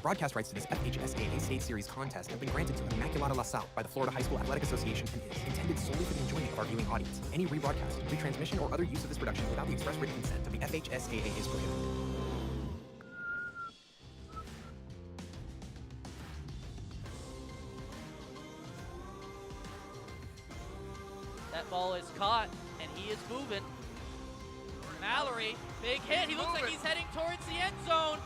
Broadcast rights to this FHSAA State Series contest have been granted to Immaculata La Salle by the Florida High School Athletic Association and is intended solely for the enjoyment of our viewing audience. Any rebroadcast, retransmission, or other use of this production without the express written consent of the FHSAA is prohibited. That ball is caught, and he is moving. Mallory, big hit. He looks like he's heading towards the end zone.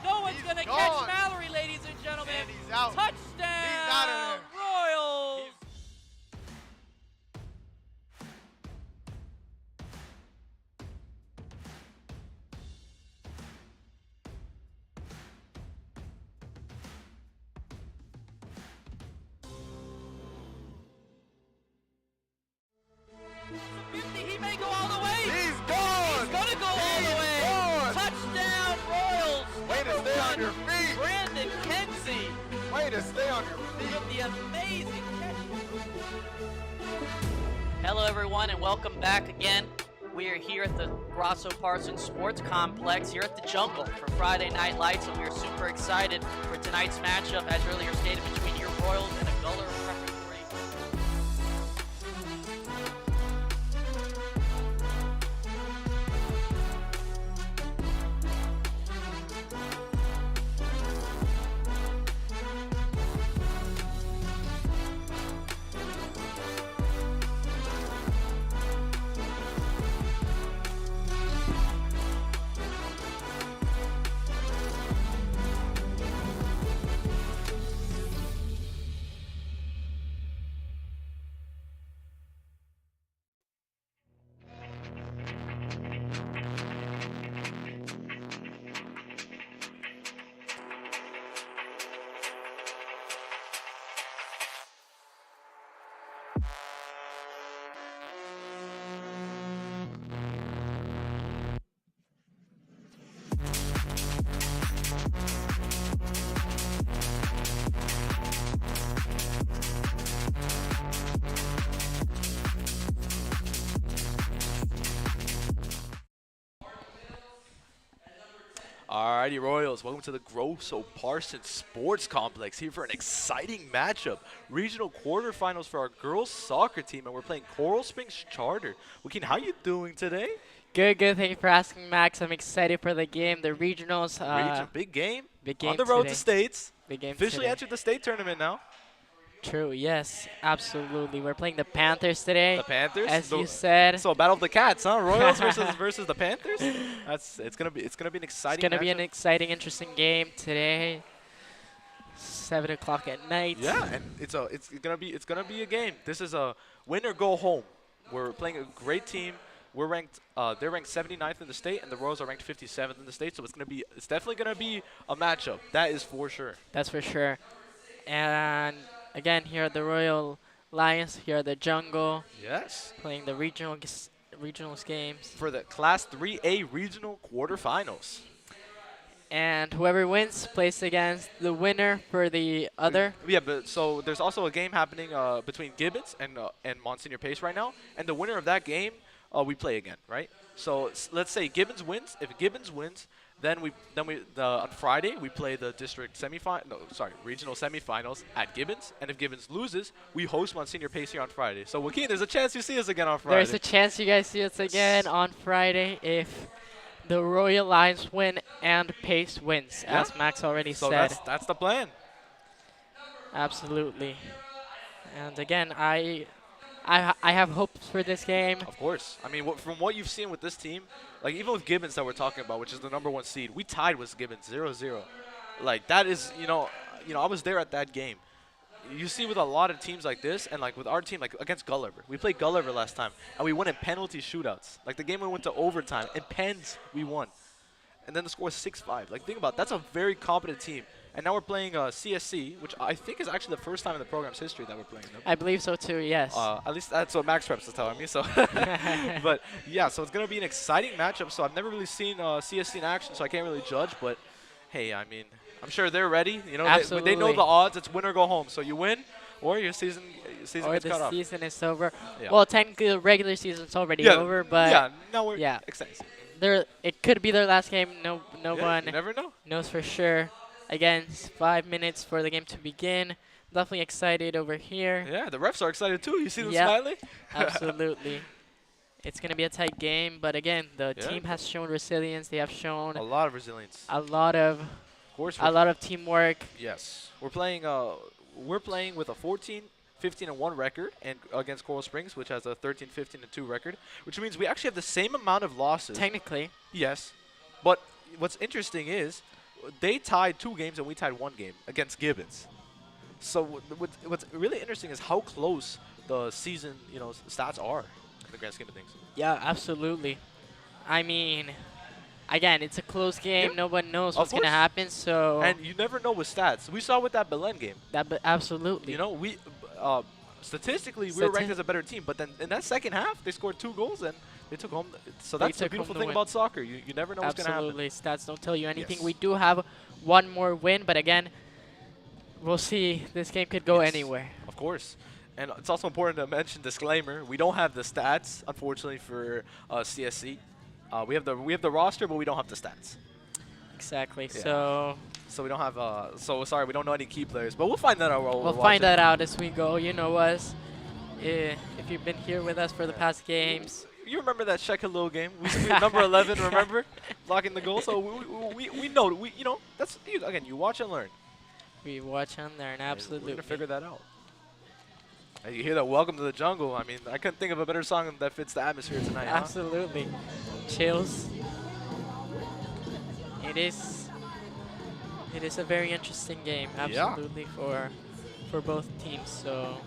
No one's going to catch Mallory, ladies and gentlemen. And he's out. Touchdown, He's out of there. Royals. He may go all the way. He's gone. He's going to go all the way. Gone. Touchdown, Royals. Way to stay on your feet. Brandon Kenzie Way to stay on your feet. with the amazing catch. Hello, everyone, and welcome back again. We are here at the Grosso Parsons Sports Complex here at the Jungle for Friday Night Lights, and we are super excited for tonight's matchup, as earlier stated, between your Royals and a Guller Preference. Alrighty, Royals, welcome to the Grosso Parsons Sports Complex, here for an exciting matchup. Regional quarterfinals for our girls soccer team, and we're playing Coral Springs Charter. Joaquin, how you doing today? Good. Thank you for asking, Max. I'm excited for the game, the regionals. Big game. Big game on the road today. to states. Big game Officially today. entered the state tournament now. True, yes, absolutely. We're playing the Panthers today. The Panthers. As you said. So battle of the cats, huh? Royals versus the Panthers. It's gonna be an exciting. It's gonna be an matchup. exciting, interesting game today. 7 o'clock at night. Yeah, and it's gonna be a game. This is a win or go home. We're playing a great team. We're ranked. They're ranked 79th in the state, and the Royals are ranked 57th in the state. So it's definitely gonna be a matchup. That is for sure. That's for sure. And again, here at the Royal Lions, here at the Jungle, Yes. playing the regionals games. For the Class 3A regional quarterfinals. And whoever wins plays against the winner for the other. Yeah, but so there's also a game happening between Gibbons and Monsignor Pace right now, and the winner of that game, we play again, right? So let's say Gibbons wins. If Gibbons wins, then on Friday we play the regional semifinals at Gibbons, and if Gibbons loses, we host Monsignor Pace here on Friday. So Joaquin, there's a chance you see us again on Friday. There's a chance you guys see us again on Friday if the Royal Lions win and Pace wins, as Max already said. So that's the plan. Absolutely. And again, I have hopes for this game. Of course. I mean, from what you've seen with this team, like even with Gibbons that we're talking about, which is the #1 seed, we tied with Gibbons 0-0. Like that is, I was there at that game. You see with a lot of teams like this, and like with our team, like against Gulliver. We played Gulliver last time, and we won in penalty shootouts. Like the game we went to overtime. In pens, we won. And then the score was 6-5. Like think about it. That's a very competent team. And now we're playing CSC, which I think is actually the first time in the program's history that we're playing them. I believe so too, yes. At least that's what Max Preps is telling me. So, but yeah, so it's gonna be an exciting matchup. So I've never really seen CSC in action, so I can't really judge. But hey, I mean, I'm sure they're ready. You know, they know the odds. It's win or go home. So you win, or your season gets cut off. The season is over. Yeah. Well, technically the regular season's already over, but yeah, now we're excited. it could be their last game. No Yeah, one you never know. knows for sure. Again, 5 minutes for the game to begin. Definitely excited over here. Yeah, the refs are excited too. You see them Yep. smiling? Absolutely. It's going to be a tight game, but again, the Yeah. team has shown resilience. They have shown A lot of resilience. a lot of Of course, teamwork. yes. We're playing with a 14, 15 and 1 record and against Coral Springs, which has a 13, 15 and 2 record, which means we actually have the same amount of losses. Technically, Yes. But what's interesting is they tied 2 games and we tied 1 game against Gibbons. So what's really interesting is how close the season, stats are in the grand scheme of things. yeah, absolutely. I mean, again, it's a close game. Yeah. No one knows Of what's going to course. happen. So And you never know with stats. We saw with that Belen game. absolutely. We statistically we were ranked as a better team, but then in that second half they scored 2 goals and they took home. So that's the took home beautiful the thing win. about soccer. You never know what's going to happen. Absolutely. Stats don't tell you anything. Yes. We do have one more win, but again, we'll see. This game could go Yes. anywhere. Of course. And it's also important to mention, disclaimer, we don't have the stats, unfortunately, for CSC. We have the roster, but we don't have the stats. Exactly. Yeah. So We don't have sorry, we don't know any key players, but we'll find that out while we'll we're find watching. that out as we go. You know us. If you've been here with us for the past games. You remember that Shekhalil game? We number 11, remember? Blocking the goal. So we know. That's, again, you watch and learn. We watch and learn. And Absolutely. We're going to figure that out. And you hear that Welcome to the Jungle. I mean, I couldn't think of a better song that fits the atmosphere tonight. Huh? Absolutely. Chills. It is a very interesting game. Yeah. Absolutely for both teams. So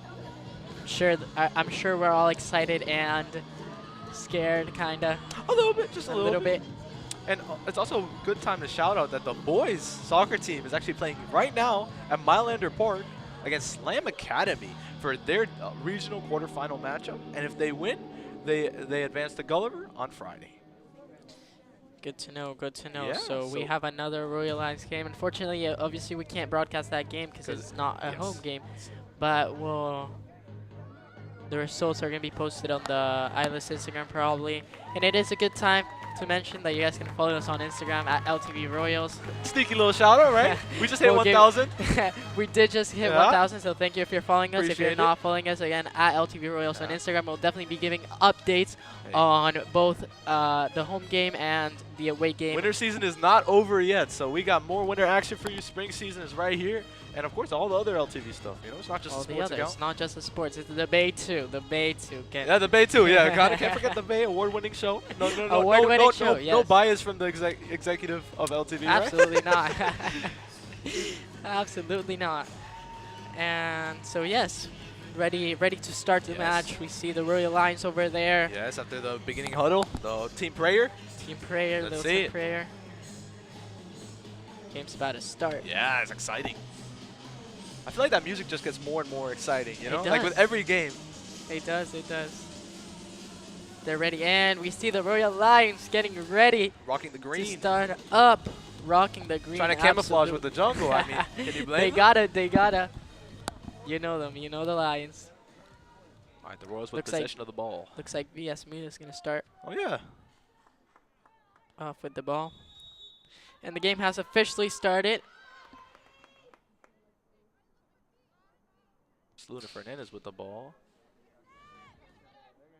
I'm sure we're all excited and scared, kinda. A little bit, just a little bit. And it's also a good time to shout out that the boys soccer team is actually playing right now at Mylander Park against Slam Academy for their regional quarterfinal matchup. And if they win, they advance to Gulliver on Friday. Good to know. Good to know. Yeah, so we so- have another Royal Lions game. Unfortunately, obviously, we can't broadcast that game because 'Cause- it's not a yes. home game. But the results are going to be posted on the ILS Instagram probably. And it is a good time to mention that you guys can follow us on Instagram at LTV Royals. Sneaky little shout out, right? We just hit We'll give- 1,000. We did just hit Yeah. 1,000, so thank you if you're following us. If you're Appreciate not it. following us, again, at LTV Royals on Yeah. Instagram, we'll definitely be giving updates Hey. on both the home game and the away game. Winter season is not over yet, so we got more winter action for you. Spring season is right here. And, of course, all the other LTV stuff. It's not just All the the sports others, account. not just the sports. It's the Bay too. The Bay too. Yeah, the Bay, too. Yeah, can't forget the Bay award-winning show. No, Award-winning show, no yes. bias from the executive of LTV, right? Absolutely not. Absolutely not. And so yes, ready to start the Yes. match. We see the Royal Lions over there. Yes, after the beginning huddle, the team prayer. Team prayer, Let's little see team it. prayer. Game's about to start. Yeah, it's exciting. I feel like that music just gets more and more exciting, Like with does. every game. It does. It does. They're ready, and we see the Royal Lions getting ready Rocking the to green. start up, rocking the green. Trying to camouflage with the jungle. I mean, can you blame They them? they gotta. You know them. You know the Lions. All right, the Royals with Looks like- possession of the ball. Looks like VS Mina's gonna start Oh, yeah. off with the ball. And the game has officially started. Luna Fernandez with the ball.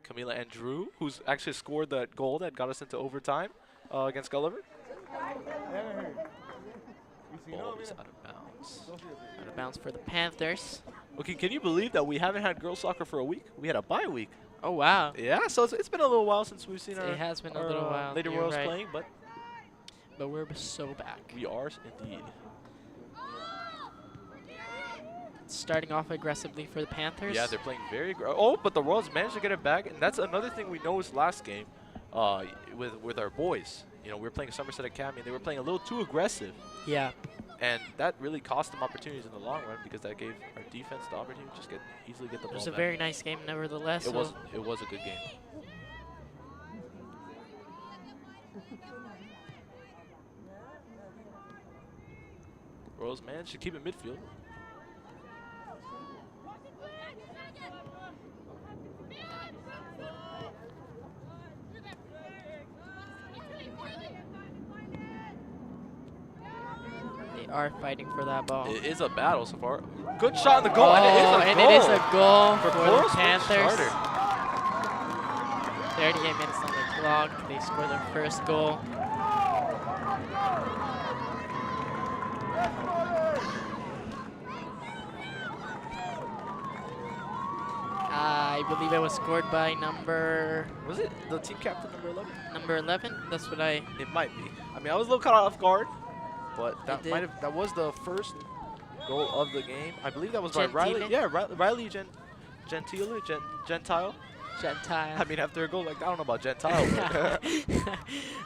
Camila Andrew, who's actually scored that goal that got us into overtime against Gulliver. Ball is out of bounds. Out of bounds for the Panthers. Okay, can you believe that we haven't had girls soccer for a week? We had a bye week. Oh, wow. Yeah, so it's been a little while since we've seen It has been a our, little while. Lady You're Royals right. playing, but But we're so back. we are indeed. Starting off aggressively for the Panthers. Yeah, they're playing very. But the Royals managed to get it back, and that's another thing we noticed last game, with our boys. We were playing Somerset Academy, and they were playing a little too aggressive, Yeah. and that really cost them opportunities in the long run because that gave our defense the opportunity to just easily get the It ball was a back. very nice game, nevertheless. It was a good game. Royals managed to keep it midfield. They are fighting for that ball. It is a battle so far. Good shot in the goal, and and it it is is a a goal goal for Coral the Springs Panthers. Charter. 38 minutes on the clock. They score their first goal. I believe it was scored by number Was it the team captain number 11? 11. That's what I. It might be. I mean, I was a little caught off guard, but that did. might have. That was the first goal of the game. I believe that was by Gentile? Riley. Yeah, Riley Gentile. Gentile. Gentile. I mean, after a goal like that, I don't know about Gentile. But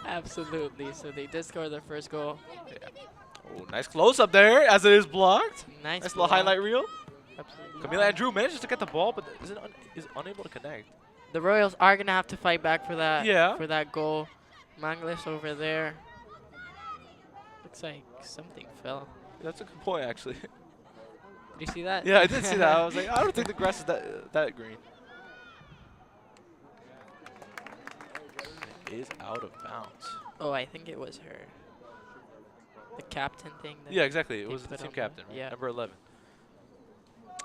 Absolutely. So they did score their first goal. yeah. Oh, nice close up there as it is blocked. Nice Little block. highlight reel. Absolutely. Camila Andrew manages to get the ball, but is unable to connect. The Royals are gonna have to fight back for that. Yeah. For that goal. Manglis over there. Looks like something fell. That's a good point, actually. Did you see that? Yeah, I did see that. I was like, I don't think the grass is that green. It is out of bounds. Oh, I think it was her. The captain thing. that Yeah, exactly. It they was the put team on there. captain, right? Yeah. Number 11.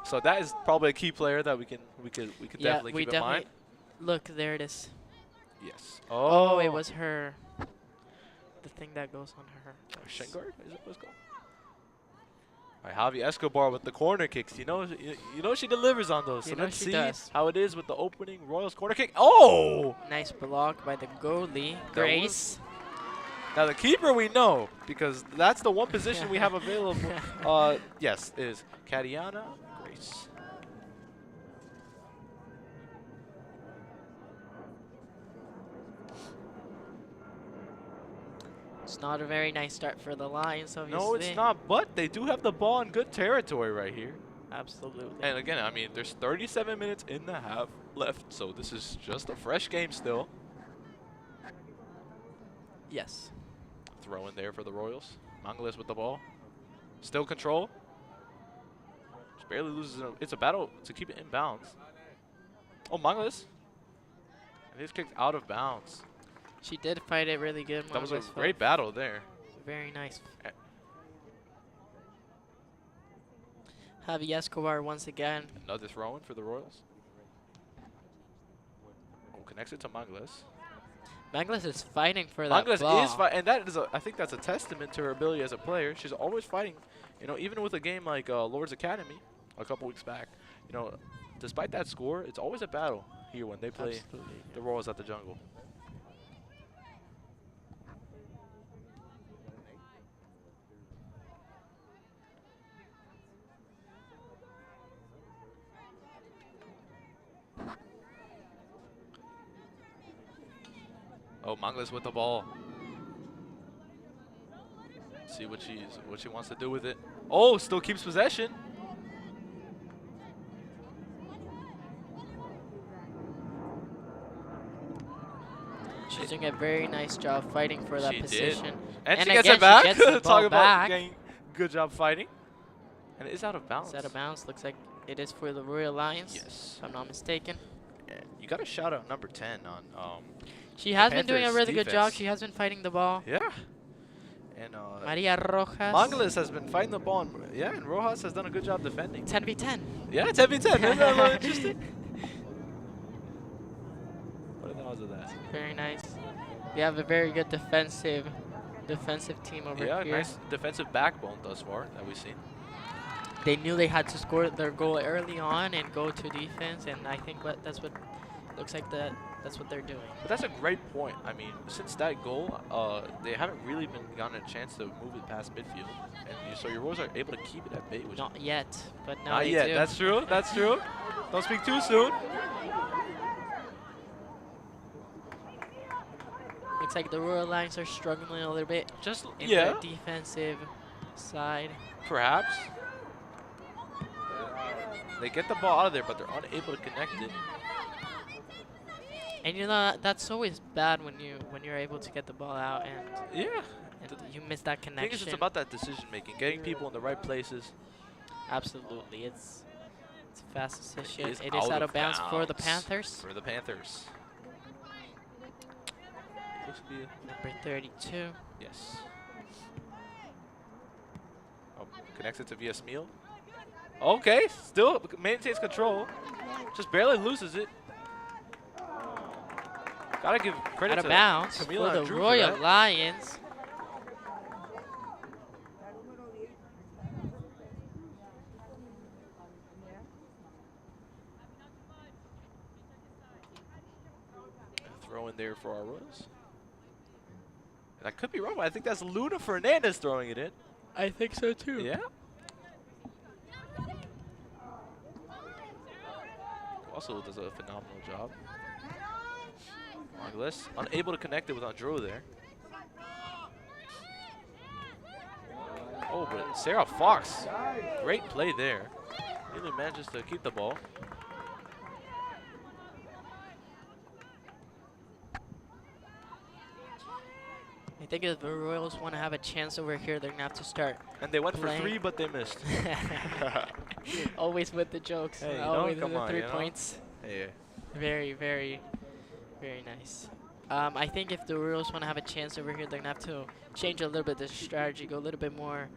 So that is probably a key player that we could Yeah, definitely we keep in mind. Look, there it is. Yes. Oh, it was her. The thing that goes on her. Shin guard? Is it what's called? All right, Javi Escobar with the corner kicks. You know she delivers on those. You So know let's she see does. how it is with the opening Royals corner kick. Oh! Nice block by the goalie, That Grace. Now the keeper we know because that's the one position we have available. Yes, is Katiana Grace. It's not a very nice start for the Lions, obviously. No, it's not. But they do have the ball in good territory right here. Absolutely. And again, I mean, there's 37 minutes in the half left, so this is just a fresh game still. Yes. Throw in there for the Royals. Mangales with the ball. Still control. Just barely loses. It's a battle to keep it in bounds. Oh, Mangales. And he's kicked out of bounds. She did fight it really good. That was a Mangles great fought battle there. Very nice. Javi Escobar once again. Another throw in for the Royals. Oh, connects it to Mangales. Mangles is fighting for that Mangales ball. is fighting, and that is I think that's a testament to her ability as a player. She's always fighting. You know, even with a game like Lord's Academy a couple weeks back, you know, despite that score, it's always a battle here when they play Absolutely. the Royals at the Jungle. Oh, Mangles with the ball. See what she wants to do with it. Oh, still keeps possession. She's doing a very nice job fighting for that She did. position. And she again, gets it back. She gets the ball Talk about back. getting good job fighting. And it is out of bounds. It's out of bounds. Looks like it is for the Royal Lions. Yes. If I'm not mistaken. Yeah, you got to shout out number 10 on She has been doing a Panthers really good job. defense. She has been fighting the ball. yeah. And Maria Rojas. Mangales has been fighting the ball. And Rojas has done a good job defending. 10v10. Yeah, 10v10. Isn't that a little interesting? What are the odds of that? Very nice. They have a very good defensive team over Yeah, here. nice defensive backbone thus far that we've seen. They knew they had to score their goal early on and go to defense, and I think that's what looks like that's what they're doing. But that's a great point. I mean, since that goal, they haven't really been gotten a chance to move it past midfield, and so your Royals are able to keep it at bay. Which Not yet, but now not they yet. do. That's true. That's true. Don't speak too soon. Looks like the Royal Lions are struggling a little bit Just in yeah, the defensive side. perhaps. They get the ball out of there, but they're unable to connect it. And you know that's always bad when you're able to get the ball out and, Yeah. you miss that I think connection. it's just about that decision making, getting people in the right places. Absolutely, it's a fast decision. is It is out of bounds for the bounds Panthers. For the Panthers. Looks to be Number 32. yes. Connects it to VS Meal. Okay, still maintains control. Just barely loses it. Gotta give credit Out of to bounds Camila for the and Drew Royal that. Lions. Throw in there for our Royals. And I could be wrong, but I think that's Luna Fernandez throwing it in. I think so too. Yeah. Also does a phenomenal job. Margulis unable to connect it with Andro there. Oh, but Sarah Fox, great play there. Really manages to keep the ball. I think if the Royals want to have a chance over here, they're going to have to start. And they went Playing. for 3, but they missed. Always with the jokes. Hey, you know, Always with come the on, 3 you know? points. Hey, Very, very, very nice. I think if the Royals want to have a chance over here, they're going to have to change a little bit the strategy, go a little bit more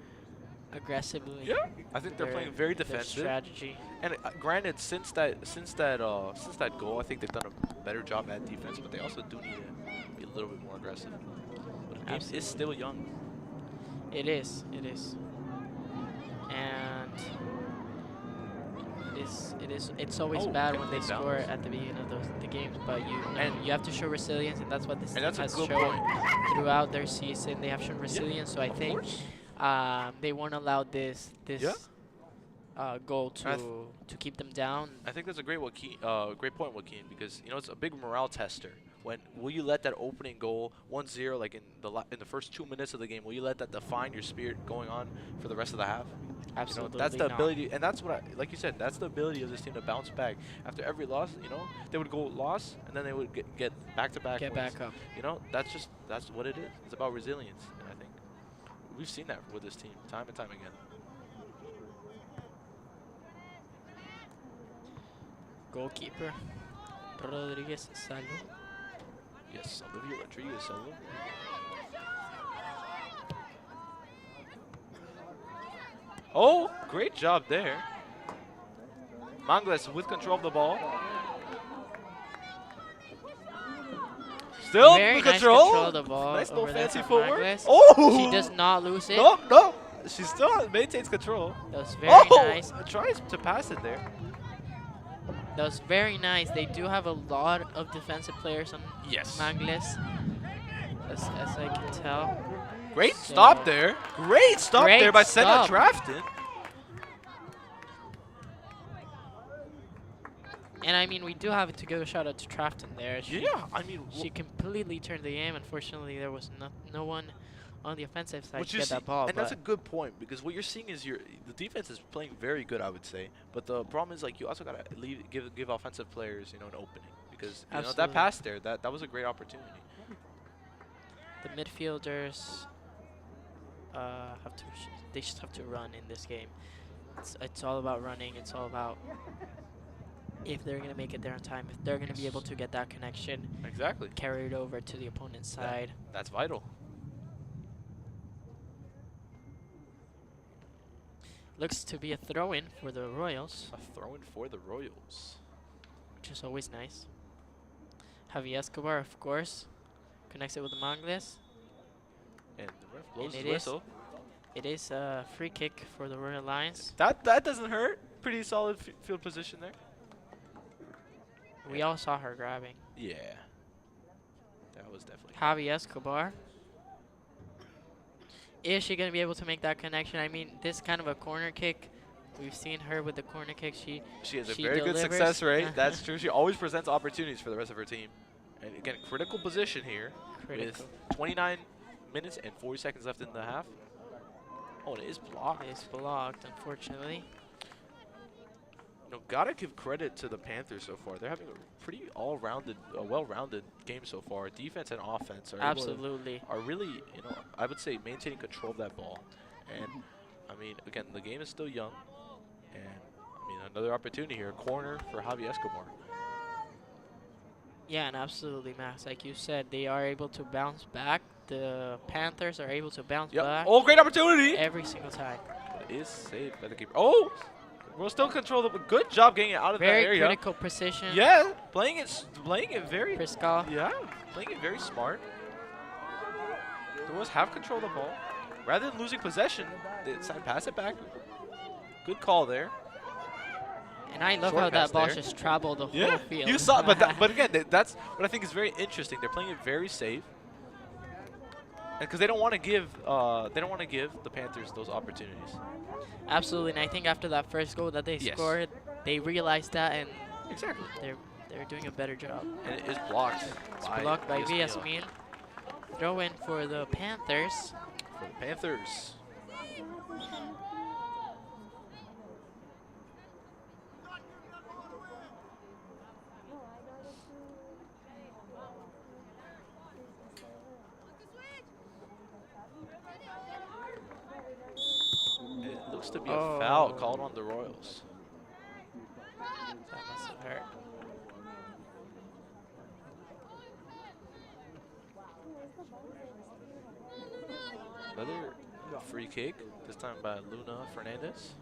aggressively. yeah, I think they're playing very their defensive. strategy. And granted, since that goal, I think they've done a better job at defense, but they also do need to be a little bit more aggressive. But the game is still young. It is. It is. And it's always bad when they good score balance. at the beginning of the games, but And- you have to show resilience, and that's what this team And that's a has good shown point. throughout their season. They have shown resilience, so I Of think course. they won't allow this goal I to keep them down. I think that's a great great point, Joaquin, because you know it's a big morale tester. When will you let that opening goal 1-0, like in the first 2 minutes of the game, will you let that define your spirit going on for the rest of the half? Absolutely You know, that's the not. ability, and that's what like you said, that's the ability of this team to bounce back after every loss. You know, they would go loss and then they would get back-to-back Get wins. back up. You know, that's what it is. It's about resilience, and I think we've seen that with this team time and time again. Goalkeeper Rodriguez Salo. Yes, Olivia Rodriguez. Oh, great job there. Mangles with control of the ball. Still Very with nice control. of the ball. Nice little over there fancy from footwork. Mangles. Oh! She does not lose it. No, no. She still maintains control. That was very Oh! nice. Tries to pass it there. That was very nice. They do have a lot of defensive players on Yes. Mangles, as I can tell. Great So- stop there. Great stop Great there by Senna stop. Trafton. And I mean, we do have to give a shout out to Trafton there. Yeah, I mean, She completely turned the game. Unfortunately, there was no one on the offensive side what to you get see, that ball. and that's a but good point because what you're seeing is the defense is playing very good, I would say. But the problem is like you also gotta give offensive players an opening because you know that Absolutely. pass there that was a great opportunity. the midfielders they just have to run in this game. It's all about running. It's all about if they're gonna make it there on time, if they're gonna be able to get that connection Exactly. carried over to the opponent's side. That's vital. Looks to be a throw-in for the Royals, A throw-in for the Royals. which is always nice. Javi Escobar, of course, connects it with the Mangles. And the ref blows And his whistle. It is a free kick for the Royal Lions. That doesn't hurt. Pretty solid field position there. We all saw her grabbing. Yeah. That was definitely. Javi Escobar. Is she going to be able to make that connection? I mean, this kind of a corner kick, we've seen her with the corner kick. She She has a she very good delivers. success rate. That's true. She always presents opportunities for the rest of her team. And again, critical position here critical. with 29 minutes and 40 seconds left in the half. Oh, and it is blocked. It's blocked, unfortunately. You know, gotta give credit to the Panthers so far. They're having a pretty well-rounded game so far. Defense and offense Absolutely. are really, I would say maintaining control of that ball. And I mean, again, the game is still young, and I mean another opportunity here, a corner for Javi Escobar. Yeah, and absolutely, Max. Like you said, they are able to bounce back. The Panthers are able to bounce Yep. back Oh, great opportunity! every single time. is saved by the keeper. Oh, we'll still control the. Good job getting it out of that Very area. critical precision. Yeah, playing it very. Priscal. Yeah, playing it very smart. The Royals have control of the ball. Rather than losing possession, they decided to pass it back. Good call there. And I love Short how pass that ball there. just traveled the Yeah, whole field. you saw, but again, that's what I think is very interesting. They're playing it very safe, because they don't want to give the Panthers those opportunities. Absolutely, and I think after that first goal that they Yes. scored, they realized that, and Exactly. they're doing a better job. And it is blocked. It's blocked by Villasmin. Throw in for the Panthers. For the Panthers. It looks to be a foul called on the Royals. That must have hurt. Another free kick, this time by Luna Fernandez.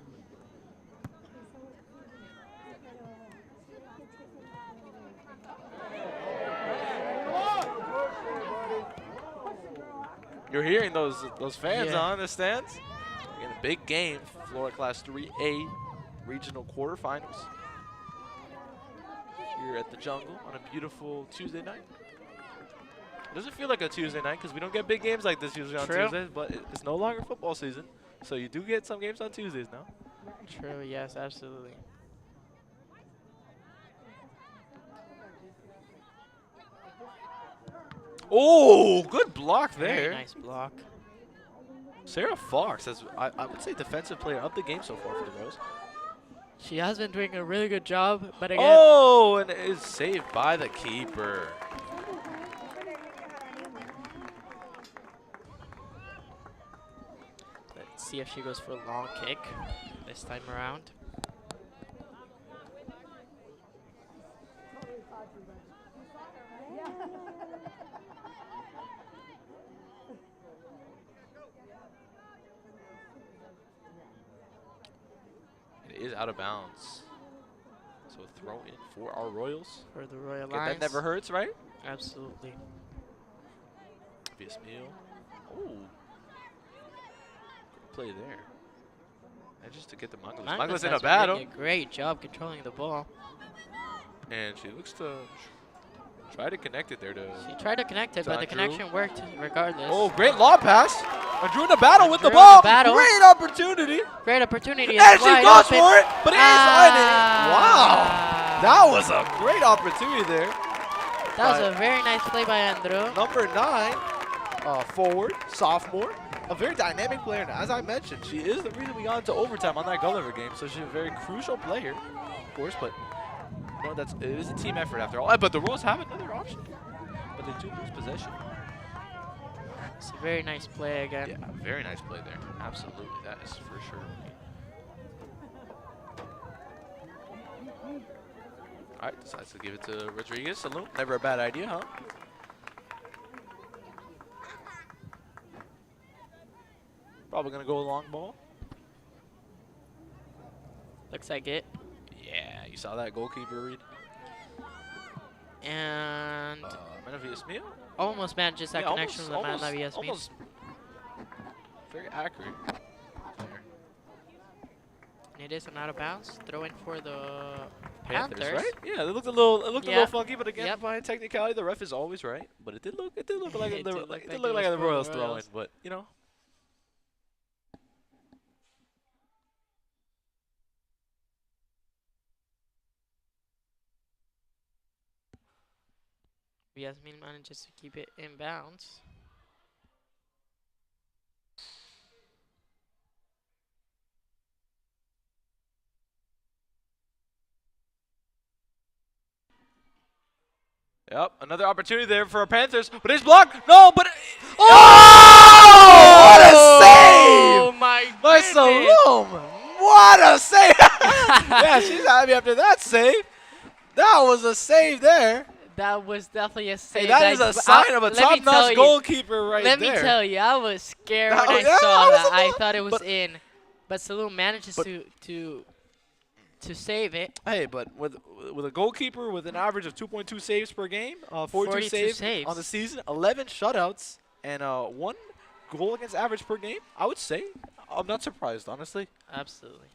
You're hearing those fans on the stands. In a big game, Florida Class 3A regional quarterfinals here at the Jungle on a beautiful Tuesday night. It doesn't feel like a Tuesday night because we don't get big games like this usually on True. Tuesdays, but it's no longer football season, so you do get some games on Tuesdays now. True, yes, absolutely. Oh, good block there. Very nice block. Sarah Fox, as I would say, defensive player of the game so far for the Rose. She has been doing a really good job, but again, Oh, and it is saved by the keeper. let's see if she goes for a long kick this time around. It is out of bounds. So throw in for our Royals. For the Royal Okay, Lions. that never hurts, right? Absolutely. Meal. Oh. Good play there. And just to get the Manglas. Manglas Magnus in a has been battle. doing a great job controlling the ball. And she looks to try to connect it there to. She tried to connect it, but the Andrew. connection worked regardless. Oh, great lob pass. Andrew in the battle with the Andrew in ball. the battle. Great opportunity. Great opportunity. And It's she wide goes open. for it, but it is on it. Wow. Ah. That was a great opportunity there. That was a very nice play by Andrew. Number 9, forward, sophomore. A very dynamic player. And as I mentioned, she is the reason we got into overtime on that Gulliver game. So she's a very crucial player, of course. But you know, it is a team effort after all. But the Royals have another option. But they do lose possession. It's a very nice play again. Yeah, very nice play there. Absolutely, that is for sure. All right, decides to give it to Rodriguez. Saloon, never a bad idea, huh? Probably gonna go a long ball. Looks like it. Yeah, you saw that goalkeeper read. And Menavius Meal? almost manages that connection with the man that Yasmin. Almost very accurate. There. And it is an out of bounds. Throw in for the Panthers, Panthers. right? Yeah, it looked a little Yeah. funky, but again, Yep. by technicality, the ref is always right. But it did look like It did look like it the was Royals for the throwing, Royals. but you know. Yasmin manages to keep it in bounds. Yep, another opportunity there for our Panthers, but it's blocked. No, but oh! What a save! Oh my My goodness! Saloom! What a save! Yeah, she's happy after that save. That was a save there. That was definitely a save. Hey, that is a sign of a let me tell top-notch you- goalkeeper right Let there. me tell you, I was scared That when I was- yeah, saw that was that. a I ball. thought it was But- in. But Saloon manages But- to save it. Hey, but with a goalkeeper with an average of 2.2 saves per game, 42 saves on the season, 11 shutouts, and 1 goal against average per game, I would say I'm not surprised, honestly. Absolutely.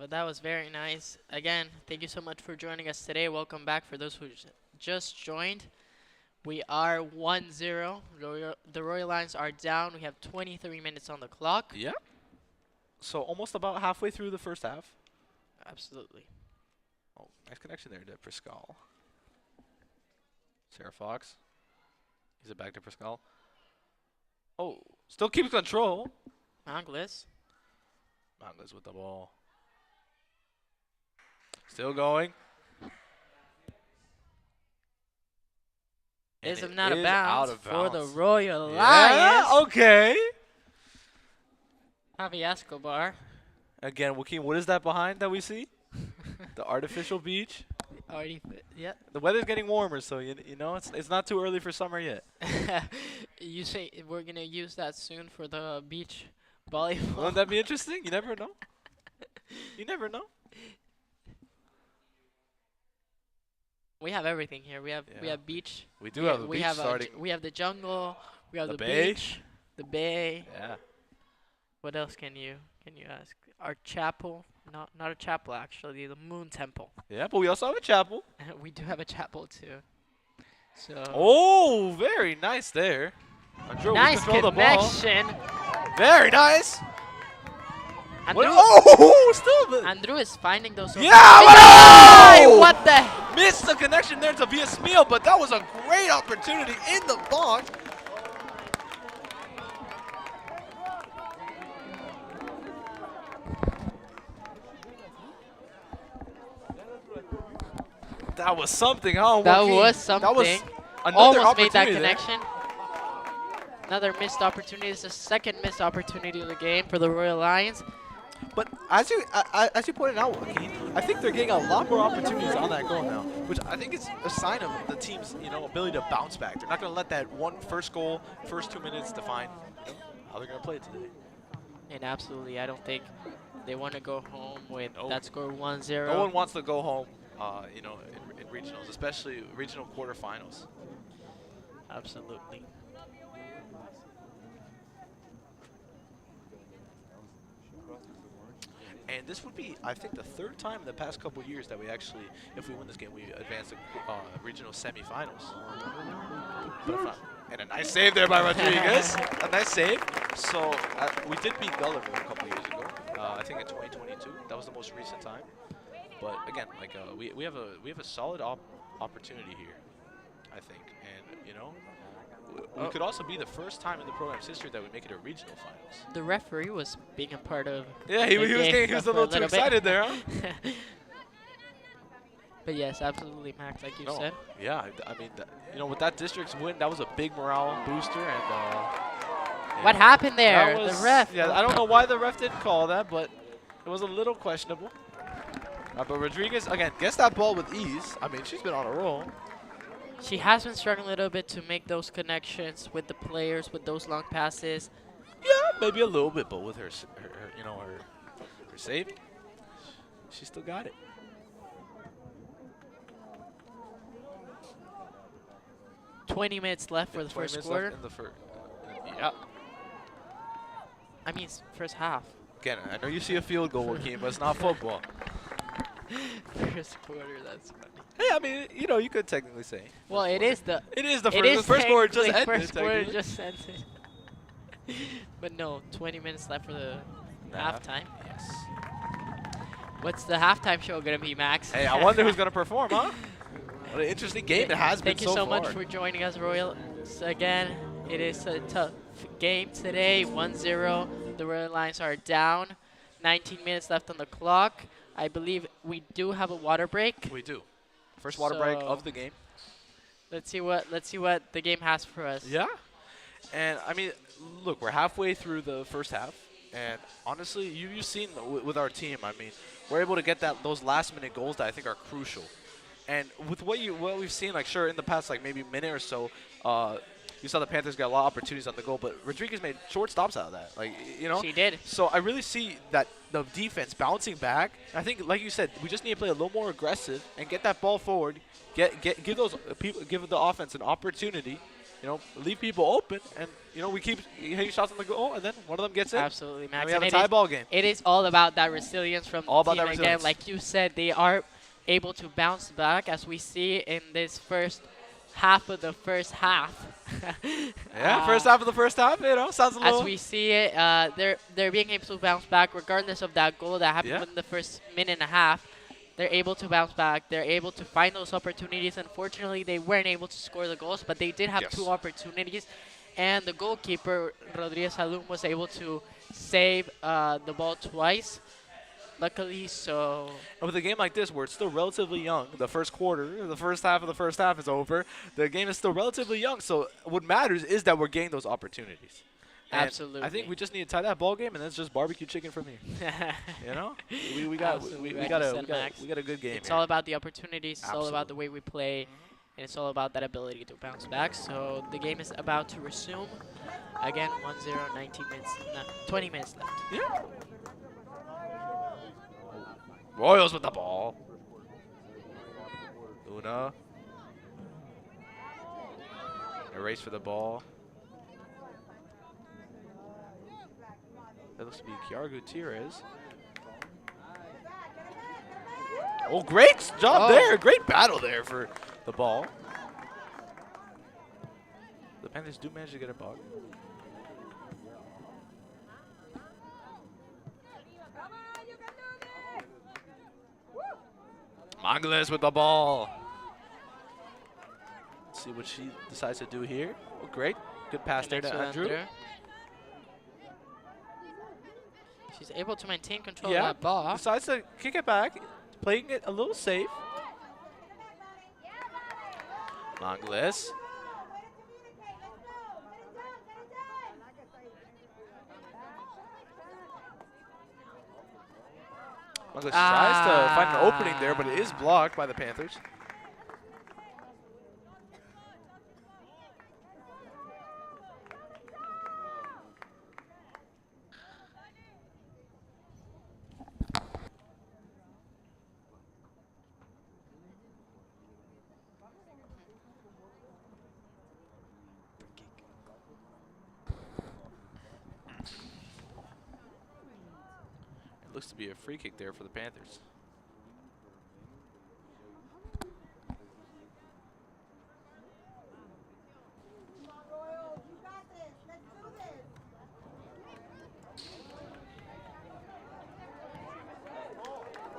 That was very nice. Again, thank you so much for joining us today. Welcome back for those who just joined. We are 1-0. The Royal Lions are down. We have 23 minutes on the clock. Yeah. So almost about halfway through the first half. Absolutely. Oh, nice connection there to Pascal. Sarah Fox. He's it back to Pascal. Oh, still keeps control. Angles. Manglas with the ball. Still going. And Is it not a is bounds out of for the bounds. Royal Yeah, Lions. okay. Javi Escobar. Again, Joaquin, what is that behind that we see? The artificial beach. Yeah. The weather's getting warmer, so you know it's not too early for summer yet. You say we're gonna use that soon for the beach volleyball. Wouldn't that be interesting? You never know. You never know. We have everything here. We have Yeah. beach. We do have a we beach have starting. we have the jungle. We have The the bay. beach. The bay. Yeah. What else can you ask? Our chapel. Not a chapel actually. The Moon Temple. Yeah, but we also have a chapel. We do have a chapel too. So. Oh, very nice there. Andrew, we Nice control the ball. connection. Very nice. Andrew, Oh, still. Andrew is finding those. Yeah, Hey, wow! what the? Missed the connection there to Villasmil, but that was a great opportunity in the box. That was something, huh? That Joaquin? was something. That was another Almost made that opportunity there. connection. Another missed opportunity. It's the second missed opportunity of the game for the Royal Lions. But as you pointed out, Joaquin, I think they're getting a lot more opportunities on that goal now, which I think is a sign of the team's ability to bounce back. They're not going to let that first goal, first 2 minutes define how they're going to play it today. And absolutely, I don't think they want to go home with No. that score 1-0. No one wants to go home, in regionals, especially regional quarterfinals. Absolutely. And this would be, I think, the third time in the past couple years that we actually, if we win this game, we advance to regional semifinals. But if not, and a nice save there by Rodriguez. A nice save. So we did beat Gulliver a couple years ago. I think in 2022. That was the most recent time. But again, like we have a solid opportunity here, I think. And we could also be the first time in the program's history that we make it a regional finals. The referee was being a part of. Yeah, the he was game a for little too bit. excited there, huh? But yes, absolutely, Max, like you No. said. Yeah, I mean, with that district's win, that was a big morale booster. And yeah, What happened there? that was- The ref. Yeah, I don't know why the ref didn't call that, but it was a little questionable. But Rodriguez again gets that ball with ease. I mean, she's been on a roll. She has been struggling a little bit to make those connections with the players, with those long passes. Yeah, maybe a little bit, but with her save, she still got it. .20 minutes left for the 20 first minutes quarter. left in the first. Yeah. I mean, first half. Again, I know you see a field goal, Joaquin, but it's not football. First quarter, that's funny. Hey, I mean, you could technically say. Well, it is the. It is the It first. is The first quarter just technically ended. First quarter technically. just ended. But no, 20 minutes left for the Nah. halftime. Yes. What's the halftime show gonna be, Max? Hey, I wonder who's gonna perform, huh? What an interesting game it has been Thank you so so far. much for joining us, Royals. Again, it is a tough game today. 1-0. The Royal Lions are down. 19 minutes left on the clock. I believe we do have a water break. We do. First water break So- of the game. Let's see what the game has for us. Yeah. And I mean, look, we're halfway through the first half, and honestly, you've seen with our team. I mean, we're able to get those last-minute goals that I think are crucial. And with what we've seen, like sure in the past, like maybe minute or so, you saw the Panthers got a lot of opportunities on the goal, but Rodriguez made short stops out of that. Like, you know. She did. So I really see that the defense bouncing back. I think, like you said, we just need to play a little more aggressive and get that ball forward. Give those people, give the offense an opportunity. You know, leave people open, and you know we keep hitting shots on the goal, and then one of them gets in. Absolutely, Max. And we have And a tie ball game. It is all about that resilience from All the about team that again. resilience. Like you said, they are able to bounce back, as we see in this first half of the first half. Yeah, first half of the first half. You know, sounds a little. As we see it, they're being able to bounce back regardless of that goal that happened Yeah. in the first minute and a half. They're able to bounce back. They're able to find those opportunities. Unfortunately, they weren't able to score the goals, but they did have Yes. 2 opportunities. And the goalkeeper, Rodriguez Alum, was able to save the ball twice, luckily. So And with a game like this, where it's still relatively young, the first quarter, the first half of the first half is over. The game is still relatively young, so what matters is that we're getting those opportunities. And Absolutely. I think we just need to tie that ball game, and then it's just barbecue chicken from here. You know, we got Absolutely, we like got you a said, Max. we got a good game. it's here. all about the opportunities. It's all about the Absolutely. way we play. And it's all about that ability to bounce back. So the game is about to resume. Again, 1-0, 19 minutes, 20 minutes left. Yeah. Royals with the ball. Luna. A race for the ball. That looks to be Kiara Gutierrez. Oh, great job there. Great battle there for the ball. The Panthers do manage to get a ball. Mangles with the ball. Let's see what she decides to do here. Oh, great. Good pass there to Andrew. She's able to maintain control Yeah, of that ball. decides to kick it back, playing it a little safe. Mangles. Mangles tries to find an opening there, but it is blocked by the Panthers. It looks to be a free kick there for the Panthers.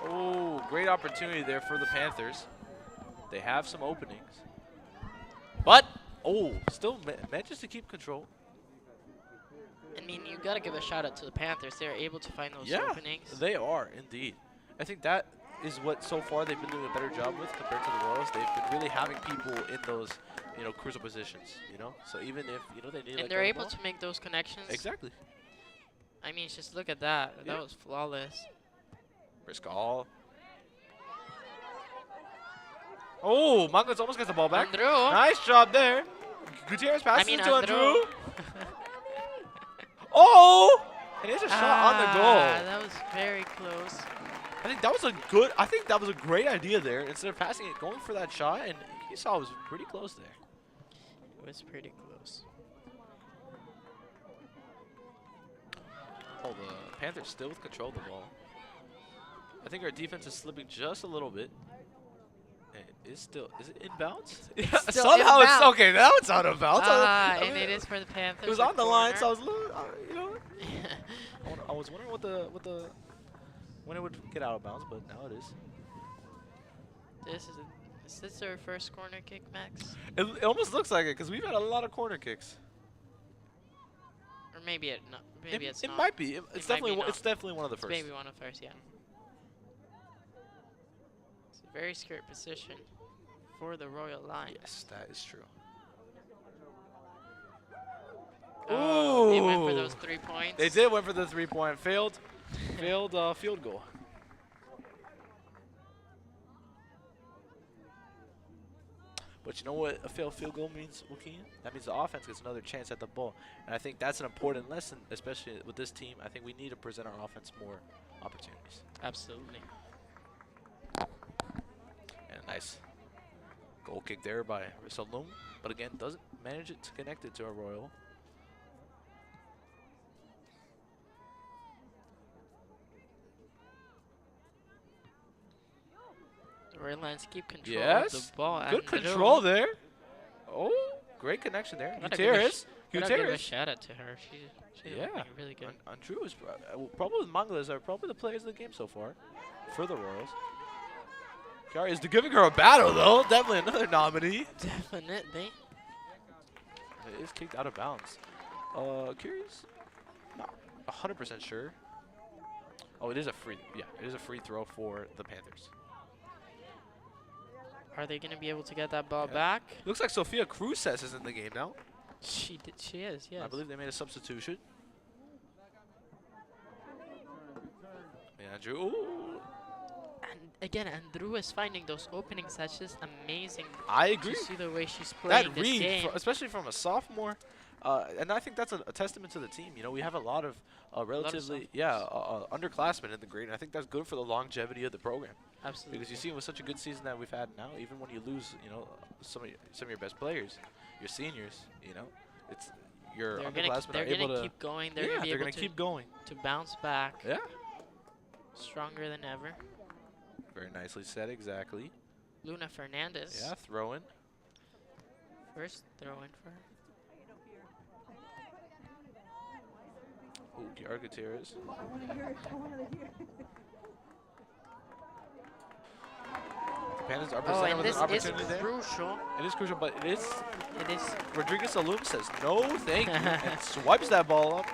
Oh, great opportunity there for the Panthers. They have some openings. But, oh, still manages to keep control. I mean, you got to give a shout out to the Panthers. They're able to find those Yeah, openings. they are indeed. I think that is what so far they've been doing a better job with compared to the Royals. They've been really having people in those, you know, crucial positions. You know, so even if they need, And like, they're a able ball- to make those connections. exactly. I mean, just look at that. Yeah. That was flawless. Briscal. Oh, Mangles almost gets the ball back. Andrew. Nice job there. Gutierrez passes I mean, it to Andrew. Andrew. Oh, and there's a shot on the goal. That was very close. I think that was a great idea there. Instead of passing it, going for that shot, and he saw it was pretty close there. It was pretty close. Oh, the Panthers still with control of the ball. I think our defense is slipping just a little bit. Is it inbounds? still Somehow inbounds. it's okay. Now it's out of bounds. I And mean, it is for the Panthers. it was a on the line, so I corner. was a little, you know. I was wondering when it would get out of bounds, but now it is. Is this their first corner kick, Max? It almost looks like it because we've had a lot of corner kicks. Or maybe it's It not. might be. It's might be definitely not. it's definitely one of the It's first. maybe one of the first, yeah. It's a very scary position for the Royal Line. Yes, that is true. Oh, they went for Ooh. those 3 points. They did went for the 3-point failed field goal. But you know what a failed field goal means, Joaquin? That means the offense gets another chance at the ball. And I think that's an important lesson, especially with this team. I think we need to present our offense more opportunities. Absolutely. And a nice goal kick there by Salum. But again, doesn't manage it to connect it to Arroyo. The Red Lions keep control Yes. of the ball. Good and control there. Oh, great connection there. Gutierrez. Gotta give a Gutierrez. shout out to her. She's Yeah. looking really good. Andrew is probably with Manglas are probably the players of the game so far for the Royals. Kari is giving her a battle though. Definitely another nominee. Definitely. It is kicked out of bounds. Curious? Not 100% sure. Oh, it is a free. Yeah, it is a free throw for the Panthers. Are they gonna be able to get that ball back? Looks like Sofia Cruces is in the game now. She is. Yes. I believe they made a substitution. Yeah, Andrew. Ooh. And again, Andrew is finding those openings. That's just amazing. I agree. To see the way she's playing That this read, game. especially from a sophomore, and I think that's a testament to the team. You know, we have a lot of relatively, underclassmen in the grade, and I think that's good for the longevity of the program. Absolutely. Because you see, with such a good season that we've had now, even when you lose, you know, some of your best players, your seniors, you know, it's your underclassmen are able to keep going. They're gonna be they're able gonna keep going. to bounce back. Yeah. Stronger than ever. Very nicely said, exactly. Luna Fernandez. Yeah, throw in. First throw in for her. Ooh, Kiara Gutierrez. The Panthers are Oh, presented and with this an is opportunity there. crucial. It is crucial, but it is. It is. Rodriguez Alum says no, thank you, and swipes that ball up.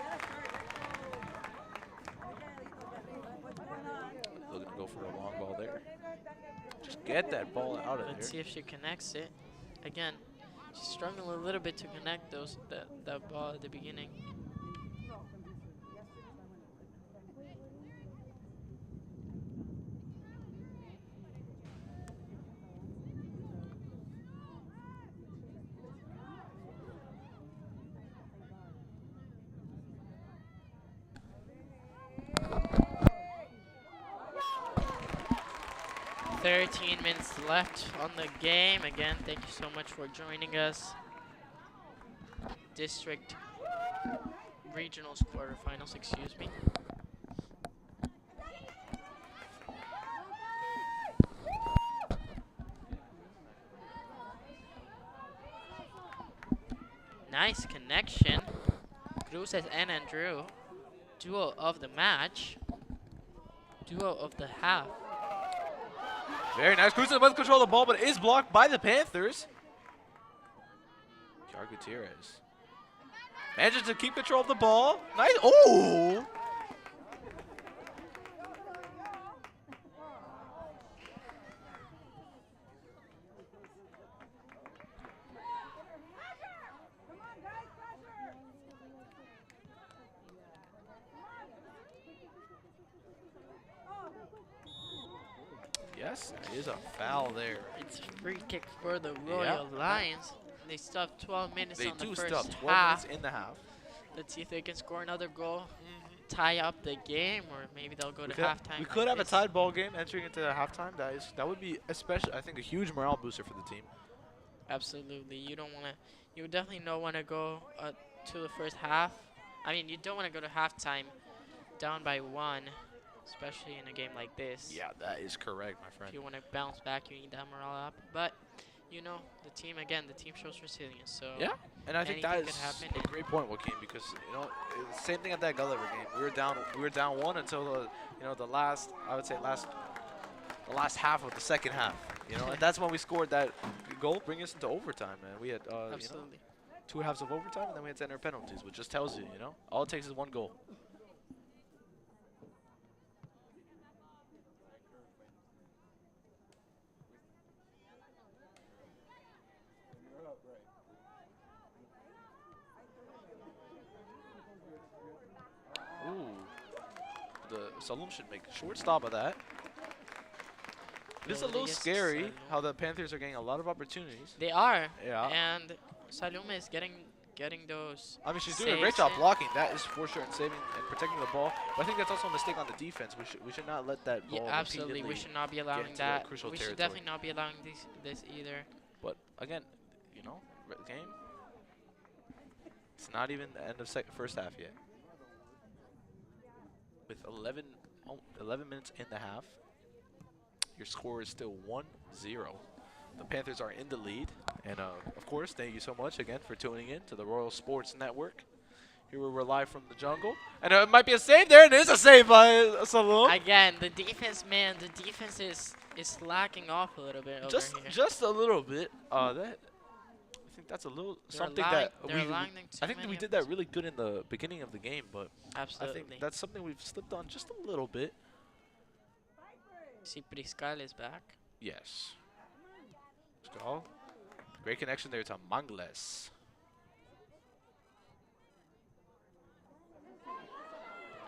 Looking to go for a long ball there. Just get that ball out of there. Let's see if she connects it. Again, she's struggling a little bit to connect that ball at the beginning. "13 minutes left on the game." Again, thank you so much for joining us. District Regionals quarterfinals, excuse me. Nice connection. Cruces and Andrew. Duo of the match. Duo of the half. Very nice. Cruz with control of the ball, but it is blocked by the Panthers. Kiara Gutierrez manages to keep control of the ball. Nice. Oh! Yes, it is a foul there. It's a free kick for the Royal Lions. They still have 12 minutes They on the do first still have 12 half. minutes in the half. Let's see if they can score another goal, tie up the game, or maybe they'll go to halftime. We could have a tied ball game entering into the halftime. That would be especially, I think, a huge morale booster for the team. Absolutely. You don't want to. You definitely don't want to go to the first half. I mean, you don't want to go to halftime down by 1, especially in a game like this. Yeah, that is correct, my friend. If you want to bounce back, you need that morale up. But you know, the team shows resilience. So Yeah, and I think that anything is could happen. a great point, Joaquin, because you know, same thing at that Gulliver game. We were down 1 until the last half of the second half. You know, and that's when we scored that goal, bringing us into overtime, man. We had Absolutely. 2 halves of overtime, and then we had to enter penalties, which just tells you, you know, all it takes is 1 goal. Ooh. The Salum should make a short stop of that. It's a little Rodriguez, scary Salum. how the Panthers are getting a lot of opportunities. They are. Yeah. And Saluma is getting those. I mean, she's doing a great saves job in. blocking. That is for sure, and saving and protecting the ball. But I think that's also a mistake on the defense. We should not let that ball Yeah, absolutely. We repeatedly should not be allowing into that. crucial We should territory. definitely not be allowing this either. But again, you know, game. It's not even the end of first half yet. With 11 minutes in the half, your score is still 1-0. The Panthers are in the lead. And of course, thank you so much again for tuning in to the Royal Sports Network. Here we're live from the jungle. And it might be a save there. It is a save by Salum. Again, the defense, man, the defense is slacking off a little bit over here. Just a little bit. I think that's a little something that they're allowing them too I think that many we did of that those. really good in the beginning of the game, but Absolutely. I think that's something we've slipped on just a little bit. See, Priscal is back. Yes. Let's go. Great connection there to Mangles.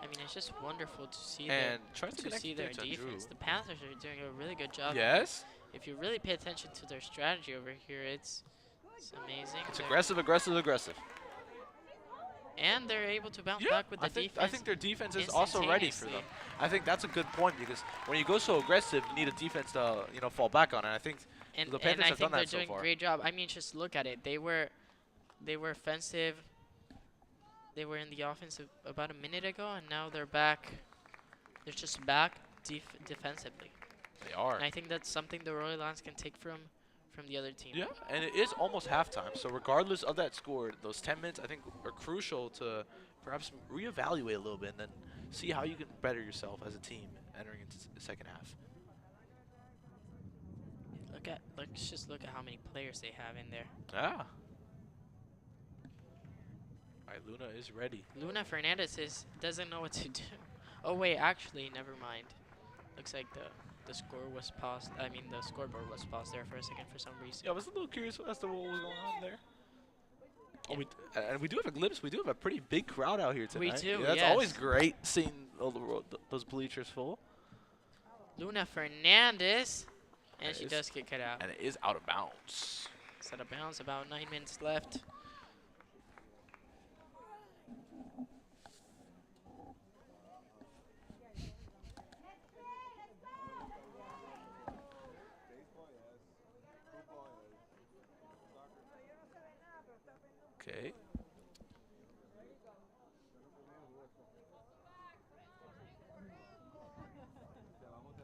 I mean, it's just wonderful to see And tries to their connect there to defense. Drew. The Panthers are doing a really good job. Yes. If you really pay attention to their strategy over here, it's amazing. It's They're- aggressive, aggressive, aggressive. And they're able to bounce Yeah, back with the I think defense. their defense is also ready for them. I think that's a good point because when you go so aggressive, you need a defense to fall back on. And I think And, the Panthers and I have think done they're that so doing far. a great job. I mean, just look at it. They were offensive. They were in the offensive about a minute ago, and now they're back. They're just back defensively. They are. And I think that's something the Royal Lions can take from the other team. Yeah, and it is almost halftime. So regardless of that score, those 10 minutes I think are crucial to perhaps reevaluate a little bit and then see how you can better yourself as a team entering into the second half. Let's just look at how many players they have in there. Yeah. All right, Luna is ready. Luna Fernandez doesn't know what to do. Oh wait, actually, never mind. Looks like the score was paused. I mean, the scoreboard was paused there for a second for some reason. Yeah, I was a little curious as to what was going on there. Oh, and we do have a glimpse. We do have a pretty big crowd out here tonight. We do, Yeah, that's yes. always great seeing all those bleachers full. Luna Fernandez, and It she is- does kick it out. And it is out of bounds. It's out of bounds. About 9 minutes left. Okay.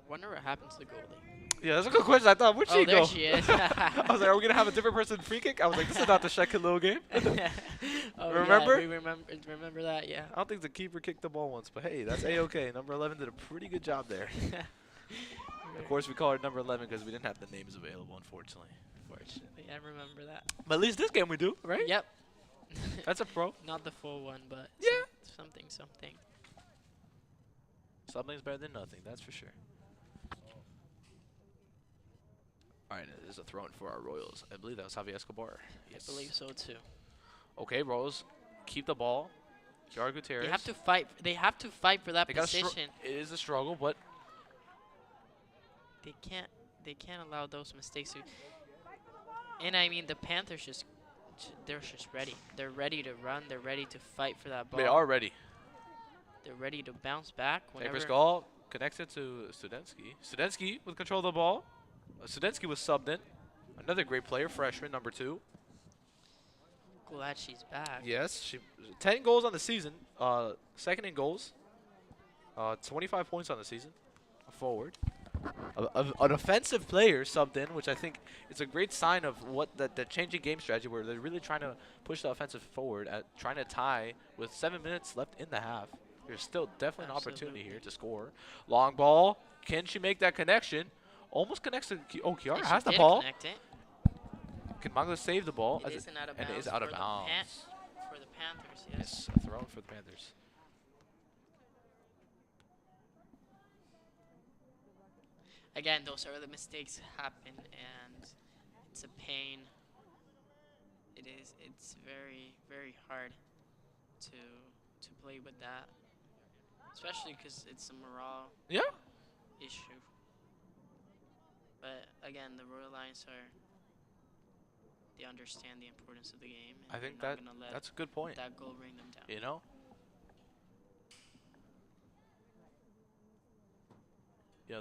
Wonder what happened to the goalie. Yeah, that's a good question. I thought, where'd Oh, she there go? she is. I was like, are we going to have a different person free kick? I was like, this is not the second little game. Oh, Remember? Yeah, we remember that, yeah. I don't think the keeper kicked the ball once, but hey, that's A-okay. Number 11 did a pretty good job there. Of course, we call her number 11 because we didn't have the names available, unfortunately. Fortunately, I remember that. But at least this game we do, right? Yep. That's a pro. Not the full one, but Yeah. something. Something's better than nothing, that's for sure. All right, there's a throw-in for our Royals. I believe that was Javier Escobar. Yes. I believe so too. Okay, Royals, keep the ball. Kiara Gutierrez. They have to fight. They have to fight for that They gotta position. it is a struggle, but They can't allow those mistakes to. And I mean, the Panthers they're just ready. They're ready to run. They're ready to fight for that ball. they are ready. They're ready to bounce back whenever. Paper Skull connects it to Studensky. Studensky with control of the ball. Studensky was subbed in. Another great player, freshman, number 2. Glad she's back. Yes, she 10 goals on the season. Second in goals. 25 points on the season. A forward. An offensive player subbed in, which I think is a great sign of what the changing game strategy, where they're really trying to push the offensive forward, at trying to tie with 7 minutes left in the half. There's still definitely an opportunity here to score. Long ball. Can she make that connection? Almost connects to Kiara And has she the did ball. connect it. Can Mangla save the ball? It isn't out of and bounds. it is out of for the bounds. for the Panthers, yes. Yes, a throw for the Panthers. Again, those are the mistakes happen, and it's a pain. It is. It's very, very hard to play with that, especially because it's a morale Yeah. issue. But again, the Royal Lions they understand the importance of the game. And I think they're not gonna let that's a good point. that goal bring them down. You know?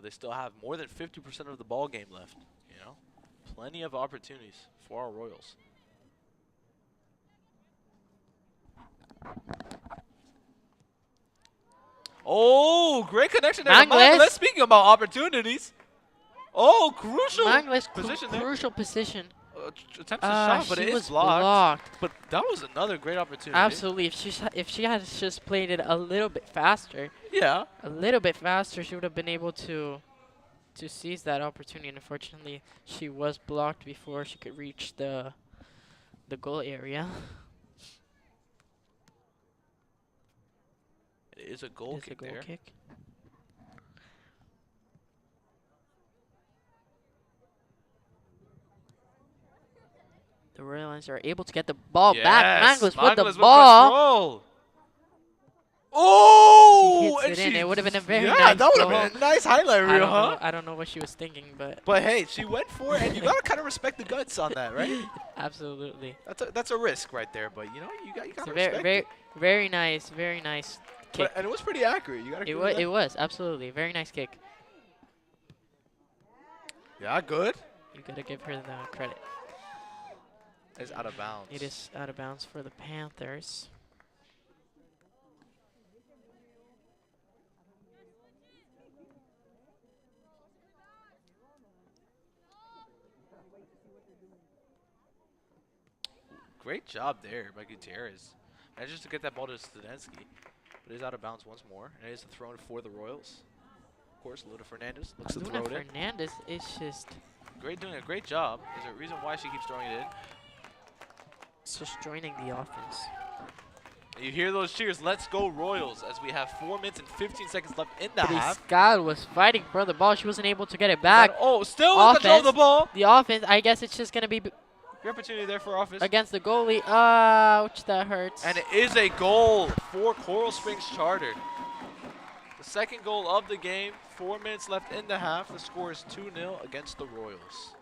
They still have more than 50% of the ball game left, Plenty of opportunities for our Royals. Oh, great connection there. Mangles. Speaking about opportunities. Oh, crucial Mangles, position there. crucial position. Attempts a shot, but she it was is blocked. blocked. But that was another great opportunity. Absolutely. If she had just played it a little bit faster, Yeah. she would have been able to seize that opportunity. And unfortunately, she was blocked before she could reach the goal area. It is a goal It's kick a goal there. kick. The Royal Lions are able to get the ball back. Mangles with the ball. Control. Oh, She hits and it in. It would have been a very yeah, nice that would have goal. been a nice highlight reel, huh? I don't know what she was thinking, but But hey, she went for it, and you gotta kind of respect the guts on that, right? absolutely. That's a risk right there, but you It's gotta a respect very nice kick. and it was pretty accurate. You gotta. It was absolutely very nice kick. Yeah, good. You gotta give her the credit. It's out of bounds. It is out of bounds for the Panthers. Great job there by Gutierrez. Manages to get that ball to Studensky, but it is out of bounds once more, and it is thrown for the Royals. Of course, Luna Fernandez looks to throw Luna it in. Fernandez is just Doing a great job. There's a reason why she keeps throwing it in. joining the offense. You hear those cheers. Let's go Royals as we have 4 minutes and 15 seconds left in the half. Scott was fighting for the ball. She wasn't able to get it back. Oh, still in control of the ball. The offense, I guess it's just going to be Great opportunity there for offense. against the goalie. Ouch, that hurts. And it is a goal for Coral Springs Charter. The second goal of the game. 4 minutes left in the half. The score is 2-0 against the Royals.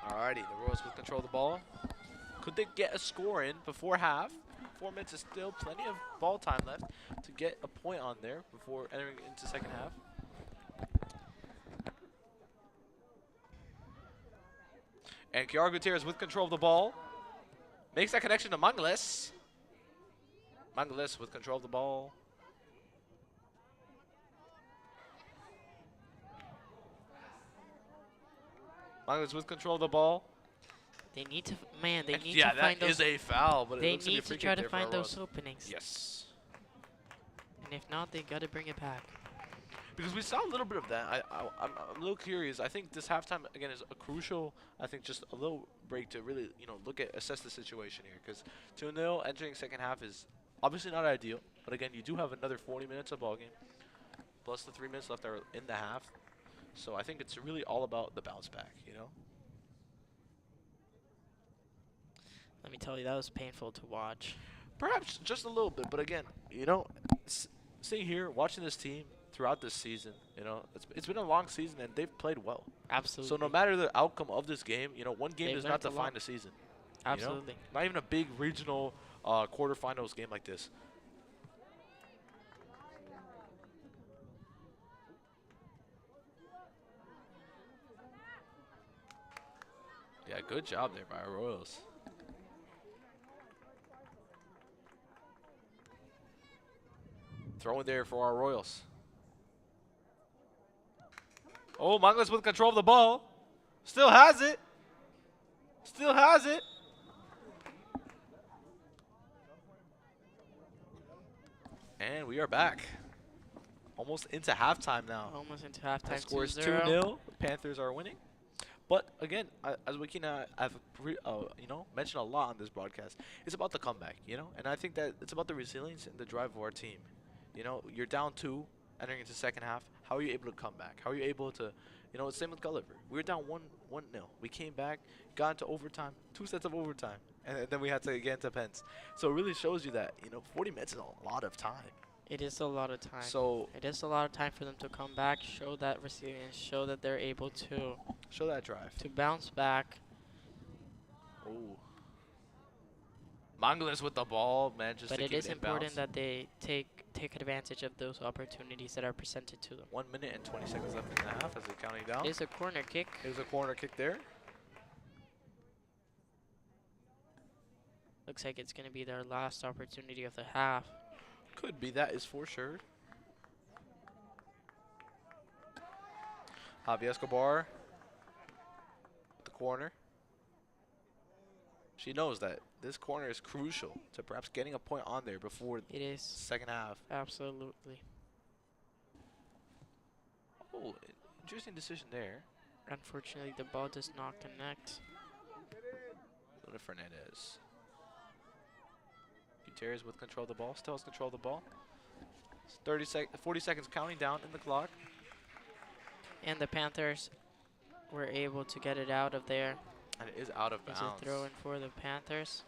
Alrighty, the Royals will control the ball. Could they get a score in before half? 4 minutes is still plenty of ball time left to get a point on there before entering into second half. And Kiara Gutierrez with control of the ball. Makes that connection to Mangles. Mangles with control of the ball. Mangles with control of the ball. They need to, they And need yeah, to find that is those. a foul, but it They looks to be a need to free try kick to there for find our those Royals. openings. Yes. And if not, they got to bring it back. Because we saw a little bit of that. I'm a little curious. I think this halftime, again, is a crucial, I think just a little break to really, assess the situation here. Because 2-0 entering second half is obviously not ideal. But again, you do have another 40 minutes of ball game. Plus the 3 minutes left are in the half. So I think it's really all about the bounce back, Let me tell you, that was painful to watch. Perhaps just a little bit. But again, sitting here, watching this team throughout this season, it's been a long season and they've played well. Absolutely. So no matter the outcome of this game, one game They've does learned not a lot. define the season. Absolutely. Not even a big regional quarterfinals game like this. Yeah, good job there by our Royals. Throw in there for our Royals. Oh, Mangles with control of the ball. Still has it. Still has it. And we are back. almost into halftime now. Almost into halftime. The score is 2-0. 2-0. Panthers are winning. But again, as we can, I've mentioned a lot on this broadcast. It's about the comeback, and I think that it's about the resilience and the drive of our team. You're down 2, entering into the second half. How are you able to come back? How are you able to, same with Gulliver. We were down 1-0. We came back, got into overtime, 2 sets of overtime, and then we had to get into pens. So it really shows you that 40 minutes is a lot of time. It is a lot of time. So it is a lot of time for them to come back, show that resilience, show that they're able to show that drive. To bounce back. Oh. Mangles with the ball, man. But it is important that they take advantage of those opportunities that are presented to them. 1 minute and 20 seconds left in the half as they're counting down. There's a corner kick. There's a corner kick there. Looks like it's going to be their last opportunity of the half. Could be, that is for sure. Javi Escobar at the corner. She knows that this corner is crucial to perhaps getting a point on there before it is second half. Absolutely. Oh, interesting decision there. Unfortunately, the ball does not connect. Luna Fernandez. Gutierrez with control of the ball. Still has control of the ball. 40 seconds counting down in the clock. And the Panthers were able to get it out of there. And it is out of bounds. It's a throw in for the Panthers.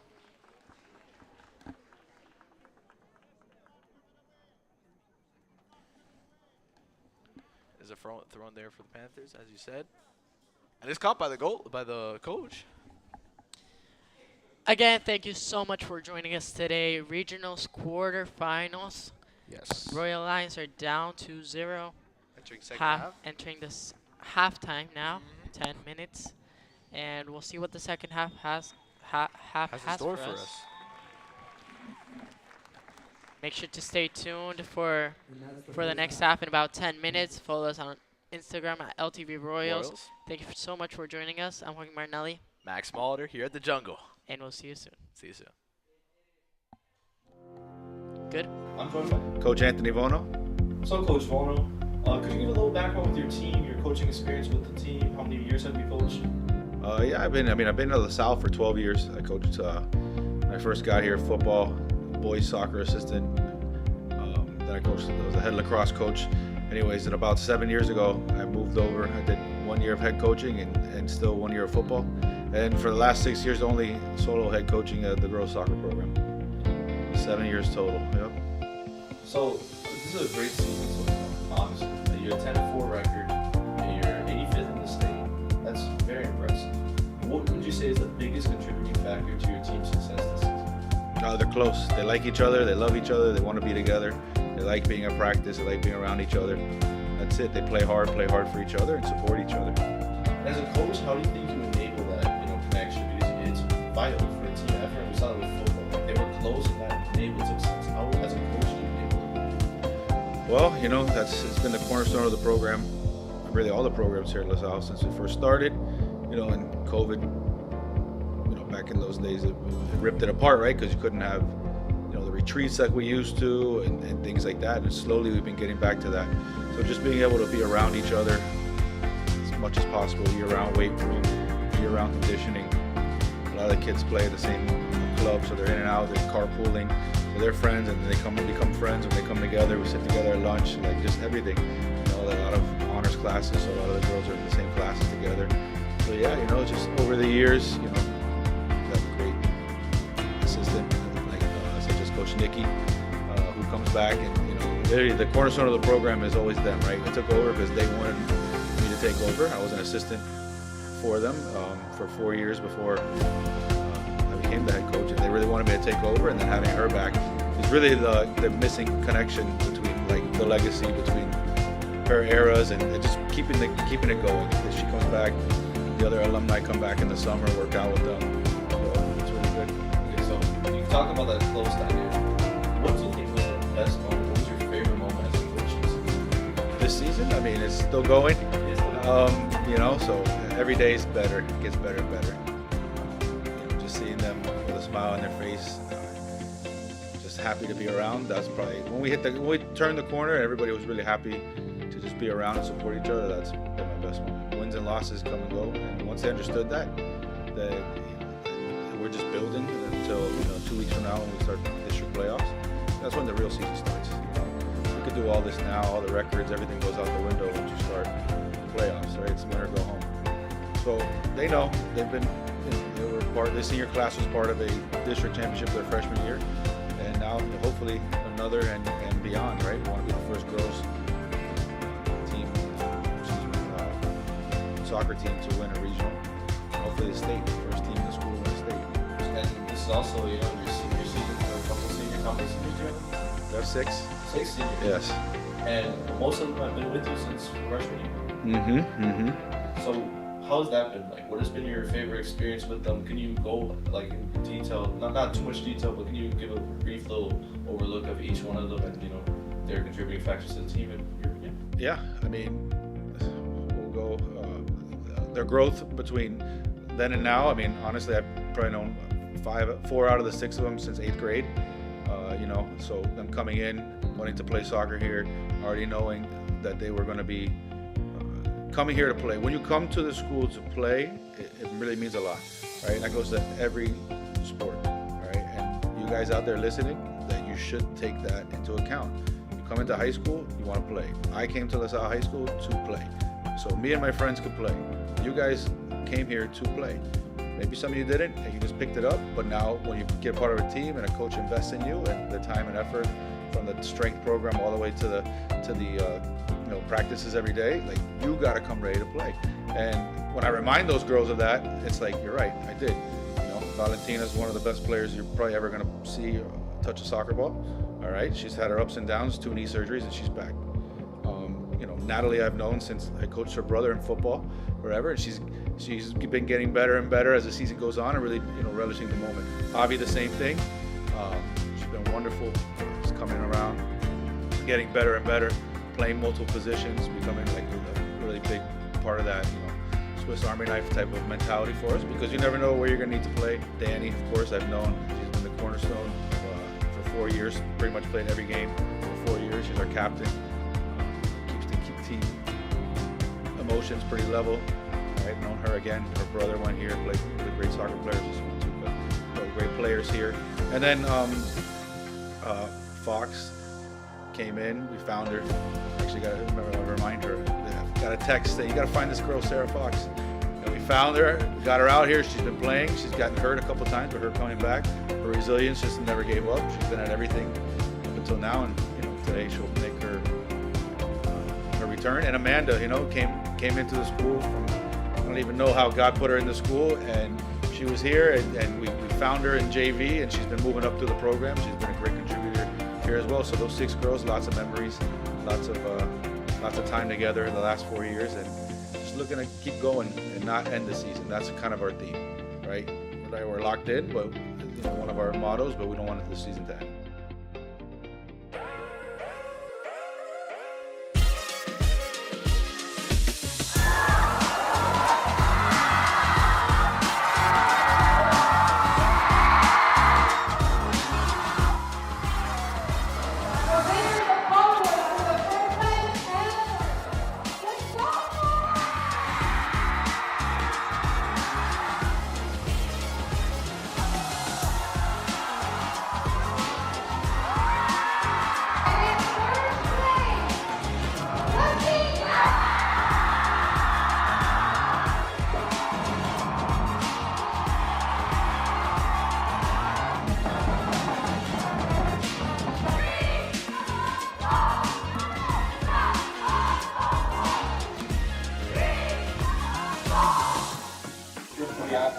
Is a throw in there for the Panthers, as you said. And it's caught by the coach. Again, thank you so much for joining us today. Regionals quarterfinals. Yes. Royal Lions are down 2-0. Entering second half. Entering this halftime now, 10 minutes. And we'll see what the second half has in store for us. Make sure to stay tuned for the next half in about 10 minutes. Follow us on Instagram at LTV Royals. Thank you so much for joining us. I'm Joaquin Martinelli. Max Molitor here at the Jungle. And we'll see you soon. See you soon. Good. I'm joined by Coach Anthony Vono. So, Coach Vono, could you give a little background with your team, your coaching experience with the team? How many years have you coached? Yeah, I've been at LaSalle for 12 years. I coached when I first got here, football, boys soccer assistant. Then I was a head lacrosse coach. Anyways, and about 7 years ago, I moved over. I did 1 year of head coaching and still 1 year of football. And for the last 6 years, only solo head coaching the girls soccer program. 7 years total. Yep. So this is a great season so far. Honestly, you're a 10-4 record. And you're 85th in the state. That's very impressive. What would you say is the biggest contributing factor to your team's success this season? They're close. They like each other. They love each other. They want to be together. They like being at practice. They like being around each other. That's it. They play hard for each other and support each other. As a coach, how do you think you enable that connection? Because it's vital for a team effort. We saw it with football. They were close and that enabled success. How, as a coach, do you enable it? Well, it's been the cornerstone of the program. Really, all the programs here at LaSalle since we first started. And COVID. Back in those days, it ripped it apart, right? Because you couldn't have, the retreats like we used to and things like that. And slowly we've been getting back to that. So just being able to be around each other as much as possible, year-round weight room, year-round conditioning. A lot of the kids play at the same club, so they're in and out, they're carpooling. So they're friends, and they become friends when they come together. We sit together at lunch, like just everything. A lot of honors classes, so a lot of the girls are in the same classes together. So yeah, just over the years, such as Coach Nikki, who comes back, and really the cornerstone of the program is always them, right? I took over because they wanted me to take over. I was an assistant for them for 4 years before I became the head coach, and they really wanted me to take over. And then having her back is really the missing connection between the legacy between her eras and just keeping it going. If she comes back, the other alumni come back in the summer, work out with them. It's really good. So you talk about that close dynamic. What do you think was the best moment? What was your favorite moment as a coach this season? It's still going. So every day is better. It gets better and better. Just seeing them with a smile on their face, just just happy to be around. That's probably when we turned the corner. Everybody was really happy to just be around and support each other. That's been my best moment. Wins and losses come and go, and once they understood that we're just building until 2 weeks from now when we start district playoffs. That's when the real season starts. We could do all this now, all the records, everything goes out the window once you start playoffs. Right? It's win or go home. So they know they were part. The senior class was part of a district championship their freshman year, and now hopefully another and beyond. Right? We want to be the first girls team, soccer team to win a regional. Hopefully the state, first team in the school to win a state. And this is also, your senior season for a couple senior. How many seniors do you have? We have 6. 6 seniors. Yes. And most of them have been with you since freshman year. So how's that been like? What has been your favorite experience with them? Can you go like in detail, not too much detail, but can you give a brief little overlook of each one of them and their contributing factors to the team in your opinion? Yeah, I mean, we'll go their growth between then and now. I mean, honestly, I've probably known 4 out of the 6 of them since 8th grade. So them coming in, wanting to play soccer here, already knowing that they were going to be coming here to play. When you come to the school to play, it really means a lot, right? And that goes to every sport, right? And you guys out there listening, that you should take that into account. You come into high school, you want to play. I came to LaSalle High School to play. So me and my friends could play. You guys came here to play. Maybe some of you didn't, and you just picked it up. But now, when you get part of a team and a coach invests in you, and the time and effort from the strength program all the way to the practices every day, like you got to come ready to play. And when I remind those girls of that, it's like, you're right, I did. Valentina's one of the best players you're probably ever going to see touch a soccer ball. All right, she's had her ups and downs, 2 knee surgeries, and she's back. Natalie I've known since I coached her brother in football, wherever, and she's been getting better and better as the season goes on, and really relishing the moment. Avi, the same thing. She's been wonderful. She's coming around, getting better and better, playing multiple positions, becoming like a really big part of that Swiss Army knife type of mentality for us, because you never know where you're going to need to play. Danny, of course, I've known. She's been the cornerstone for 4 years, pretty much played every game for 4 years. She's our captain. Keeps the team emotions pretty level. I've known her again. Her brother went here, played with great soccer players as well too, but great players here. And then Fox came in. We found her. Actually, got to remind her. Got a text that you got to find this girl, Sarah Fox. And we found her. We got her out here. She's been playing. She's gotten hurt a couple times, but her coming back, her resilience just never gave up. She's been at everything up until now, and today she'll make her return. And Amanda, came into the school from. I don't even know how God put her in the school, and she was here, and we found her in JV, and she's been moving up through the program. She's been a great contributor here as well. So those 6 girls, lots of memories, lots of time together in the last 4 years, and just looking to keep going and not end the season. That's kind of our theme, right? We're locked in, but one of our mottos, but we don't want the season to end.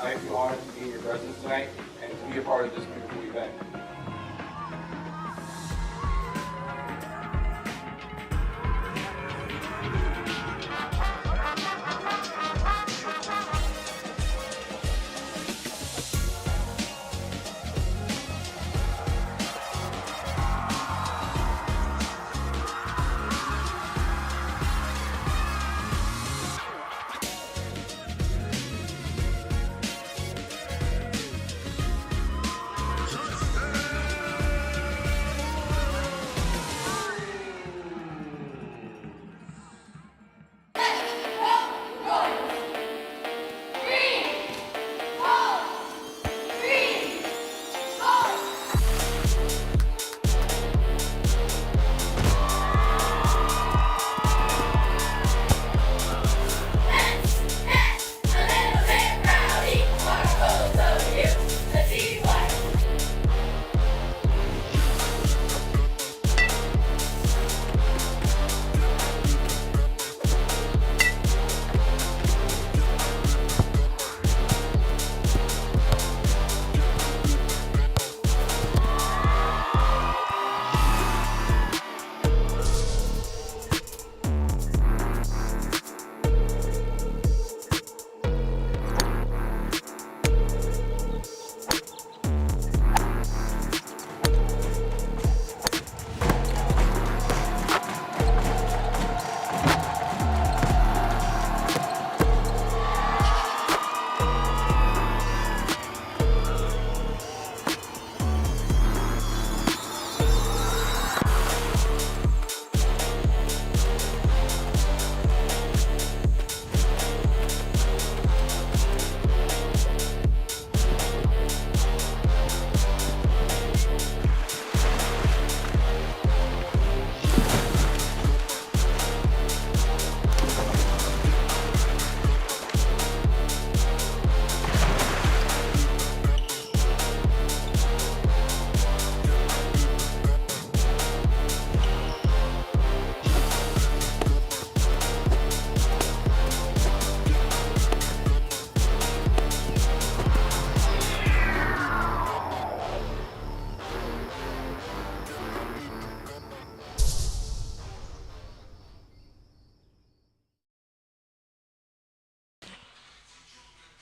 I feel honored to be in your presence tonight and to be a part of this beautiful event.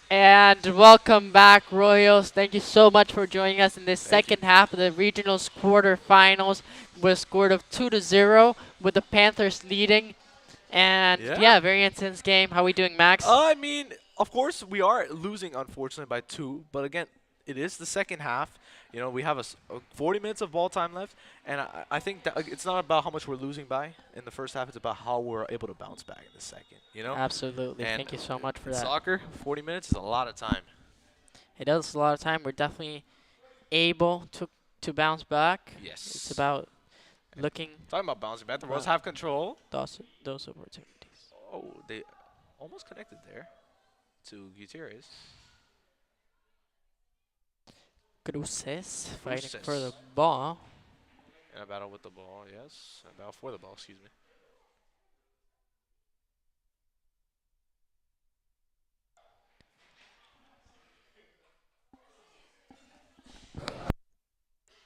And welcome back, Royals. Thank you so much for joining us in this Thank you. second half of the regionals quarterfinals with a score of 2-0 with the Panthers leading. And Yeah. yeah, very intense game. How we doing, Max? I mean, of course, we are losing, unfortunately, by 2. But again, it is the second half. You know, we have 40 minutes of ball time left. And I think that it's not about how much we're losing by in the first half. It's about how we're able to bounce back in the second, you know? Absolutely. And Thank you so much for in that. soccer, 40 minutes is a lot of time. It does a lot of time. We're definitely able to bounce back. Yes. It's about looking Talking about bouncing back, the Royals Well- have control. those opportunities. Oh, they almost connected there to Gutierrez. Cruces fighting for Cruces. the ball. In a battle with the ball, yes. A battle for the ball, excuse me.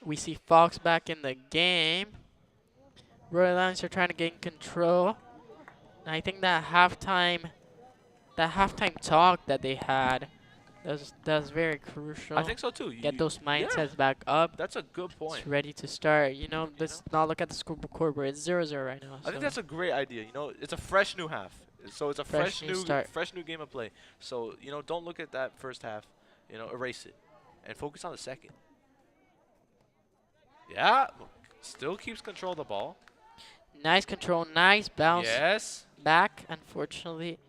We see Fox back in the game. Royal Lions are trying to gain control. And I think that halftime talk that they had, that was very crucial. I think so too. Get those yeah, mindsets back up. that's a good point. It's ready to start. You know, let's not look at the scoreboard. It's 0-0 right now. I think so that's a great idea. You know, it's a fresh new half. So it's a Fresh fresh, new start. fresh new game of play. So, you know, don't look at that first half. You know, erase it. And focus on the second. Yeah. Still keeps control of the ball. nice control, nice bounce Yes. back. Unfortunately,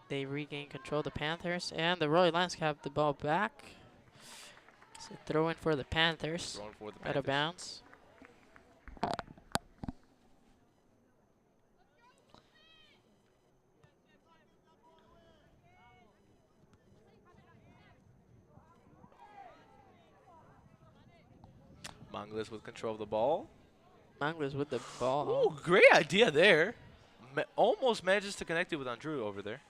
they regain control of the Panthers, and the Royal Lions have the ball back. So throw in for the Panthers. Throwing for the Out of Panthers. bounds. Mangles with control of the ball. Manglas with the ball. Ooh, great idea there. Almost manages to connect it with Andrew over there.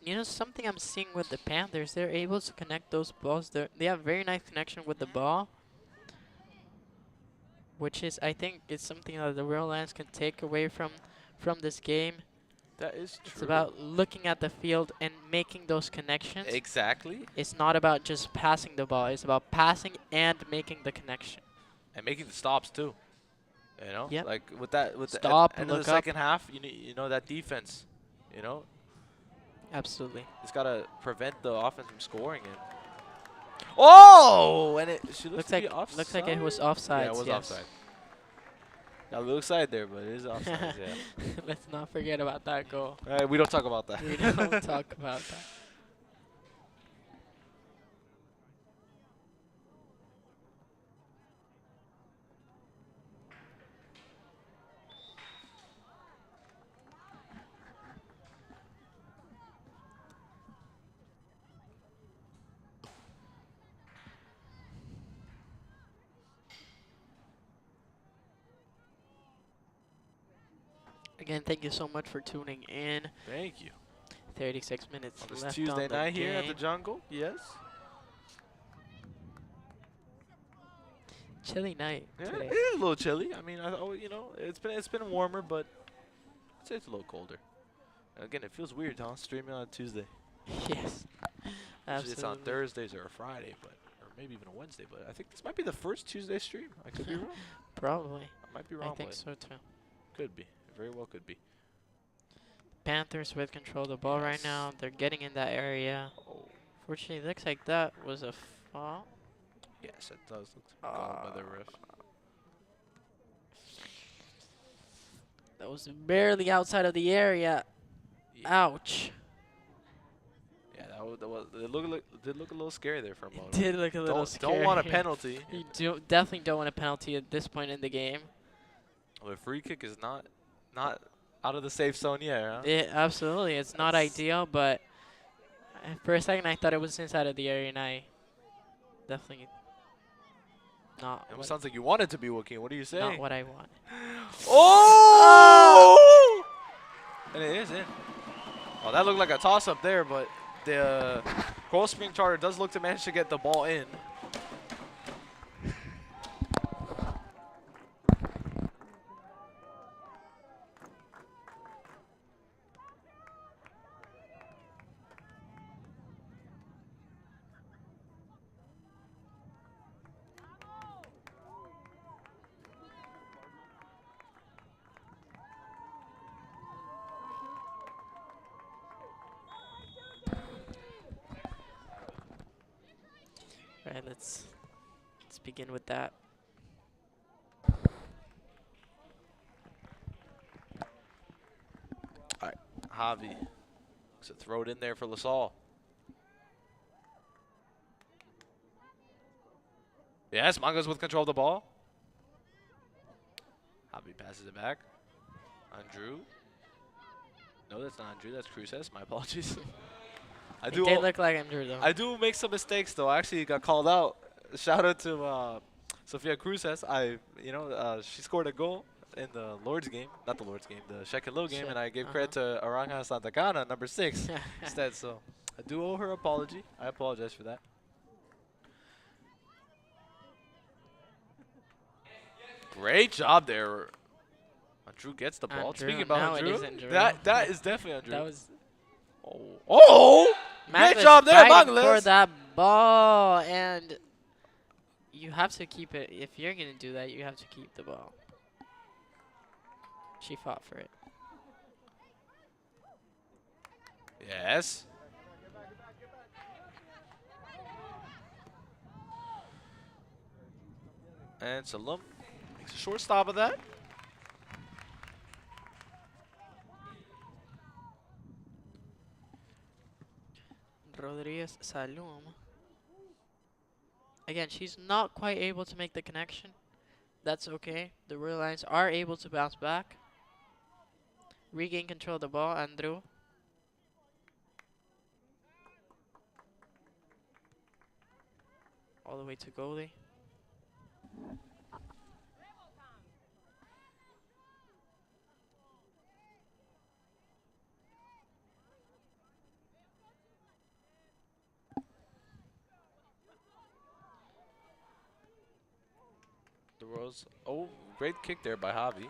You know, something I'm seeing with the Panthers, they're able to connect those balls. They have very nice connection with the ball, which is, I think, is something that the Royal Lions can take away from this game. That is true. It's about looking at the field and making those connections. Exactly. It's not about just passing the ball. It's about passing and making the connection. And making the stops too. You know, Yep. like with that, with Stop, the end of look the up. second half, you know that defense. You know, Absolutely. it's gotta prevent the offense from scoring. And oh, and she looks to be offside. Looks like it was offside. Yeah, it was yes. offside. Got a little side there, but it is offside. Yeah. Let's not forget about that goal. All right, we don't talk about that. We don't talk about that. Again, thank you so much for tuning in. Thank you. 36 minutes On this left Tuesday on the night here at the game. Jungle. Yes. Chilly night Yeah, today. it is a little chilly. I mean, you know, it's been warmer, but I'd say it's a little colder. Again, it feels weird, huh? Streaming on a Tuesday. Yes. Usually Absolutely. it's on Thursdays or a Friday, or maybe even a Wednesday. But I think this might be the first Tuesday stream. I could be wrong. Probably. I might be wrong. I think but so too. Could be. It very well could be. Panthers with control of the ball right Yes. now. They're getting in that area. Oh, Fortunately, it looks like that was a foul. yes, it does look to be called by the ref. That was barely outside of the area. Yeah, Ouch. yeah, it did look a little scary there for a It moment. did look a little scary. Don't want a penalty. You definitely don't want a penalty at this point in the game. The free kick is not out of the safe zone yet, huh? Absolutely. It's not That's- ideal, but for a second I thought it was inside of the area, and I definitely not It what, sounds like you want it to be, Joaquin. What are you not saying? what I want. Oh! And it is in. Oh, that looked like a toss-up there, but the Coral Spring Charter does look to manage to get the ball in. All right, let's begin with that. All right, Javi. So throw it in there for LaSalle. Yes, Mangas with control of the ball. Javi passes it back. Andrew. No, that's not Andrew. That's Cruces. My apologies. It did look like Andrew, though. I do make some mistakes, though. I actually got called out. Shout out to Sofia Cruces. She scored a goal in the Lord's game. Not the Lord's game, the Shekelo game. And I gave credit to Aranja Santacana, number 6, instead. So I do owe her an apology. I apologize for that. Great job there. Andrew gets the ball. Andrew, Speaking about now it Andrew, is Andrew. that is definitely Andrew. That was Great job there, fighting for Mangles. that ball, and you have to keep it. If you're gonna do that, you have to keep the ball. She fought for it. Yes. And Salum makes a short stop of that. Rodriguez Salum. Again, she's not quite able to make the connection. That's okay. The Royal Lions are able to bounce back. Regain control of the ball, Andrew. All the way to goalie. The Royals. Oh, great kick there by Javi.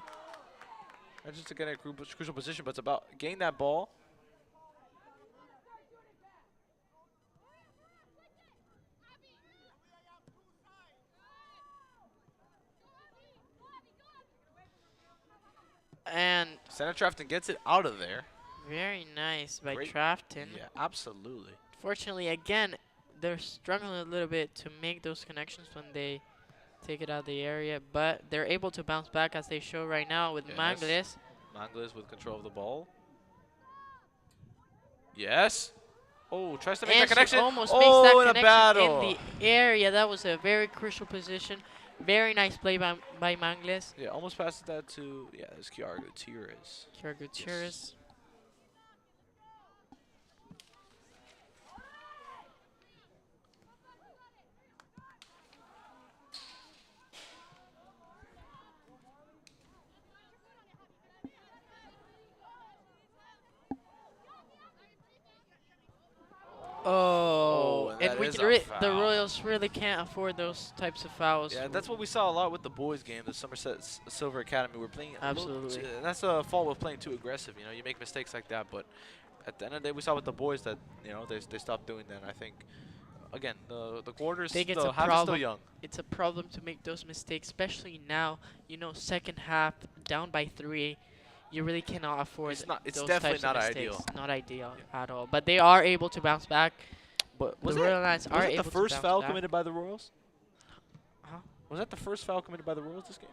Not just to get in a crucial position, but it's about getting that ball. And Santa Trafton gets it out of there. very nice by Great. Trafton. Yeah, absolutely. Fortunately, again, they're struggling a little bit to make those connections when they take it out of the area, but they're able to bounce back as they show right now with Yes. Mangles. Mangles with control of the ball. Yes. Oh, tries to make And that connection. she almost oh, makes that in a connection battle. in the area. That was a very crucial position. Very nice play by Mangles. Yeah, almost passes that to, it's Kiara Gutierrez. Kiara Gutierrez. Oh, and and that we is can a the foul. Royals really can't afford those types of fouls. Yeah, that's what we saw a lot with the boys game, the Somerset Silver Academy. We're playing Absolutely. and that's a fault with playing too aggressive. You make mistakes like that, but at the end of the day, we saw with the boys that they stopped doing that. And I think again the quarters think it's still a half is still problem. young. It's a problem to make those mistakes, especially now. Second half down by 3. You really cannot afford It's those definitely types of not mistakes. ideal. Not ideal at all. But they are able to bounce back. But The Royal Lions are was able that the first to bounce foul back. committed by the Royals? Huh? Was that the first foul committed by the Royals this game?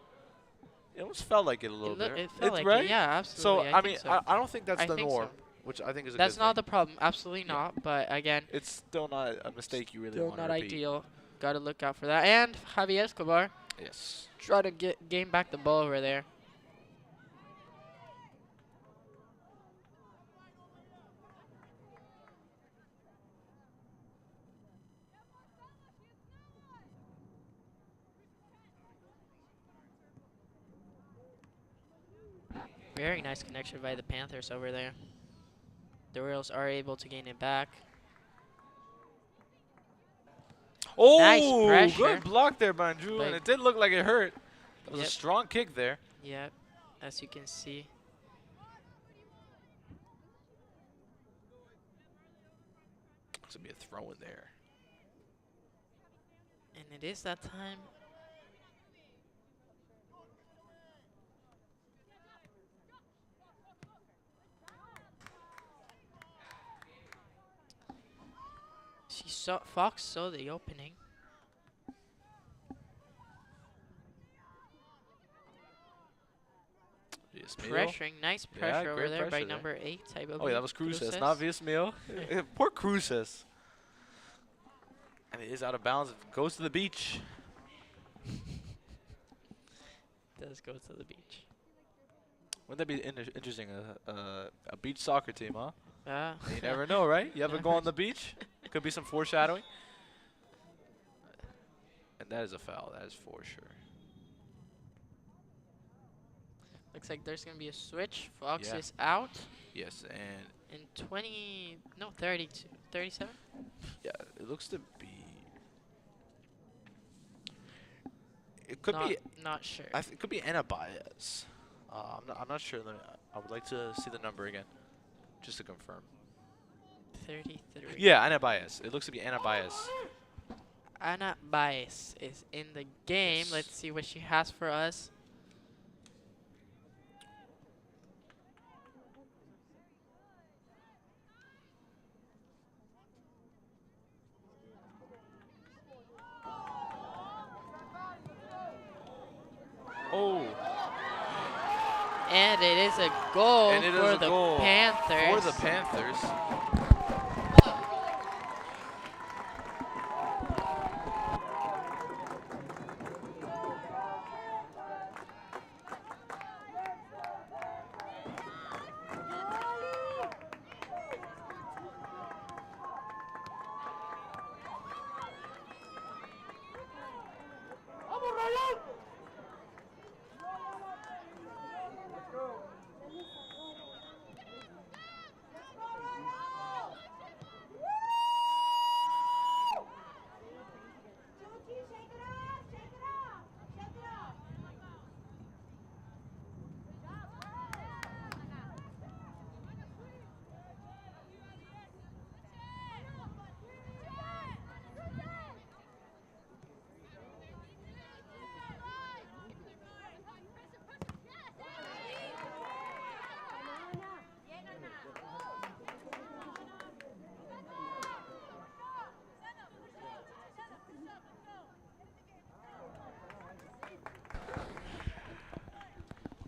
It almost felt like it a little bit. It felt like right? it. Yeah, absolutely. So I think so. I don't think that's I the think norm, so. which I think is a That's good not thing. the problem. Absolutely not. But again, It's still not a mistake you really still want to not repeat. ideal. Got to look out for that. And Javi Escobar Yes. try to gain back the ball over there. Very nice connection by the Panthers over there. The Royals are able to gain it back. Oh, Nice pressure. good block there by Drew, But- and it did look like it hurt. That was Yep. a strong kick there. Yep, as you can see. It's gonna be a throw in there. And it is that time. Fox saw the opening. Pressuring, nice pressure over great there by pressure there. number 8, I believe. Oh, yeah, that was Cruces, not Villasmil. Poor Cruces. And it is out of bounds. It goes to the beach. Does go to the beach. Wouldn't that be interesting? A beach soccer team, huh? You never know, right? You ever go on the beach? Could be some foreshadowing. And that is a foul. That is for sure. Looks like there's going to be a switch. Fox Yeah. is out. Yes, and In 32, 37? yeah, it looks to be. It could be. Not sure. It could be Anna Baez. I'm not sure. I would like to see the number again, just to confirm. 33. Yeah, Anna Baez. It looks to be Anna Baez. Ana Baez is in the game. Yes. Let's see what she has for us. Oh, And it is a goal and it is for a the goal Panthers. for the Panthers.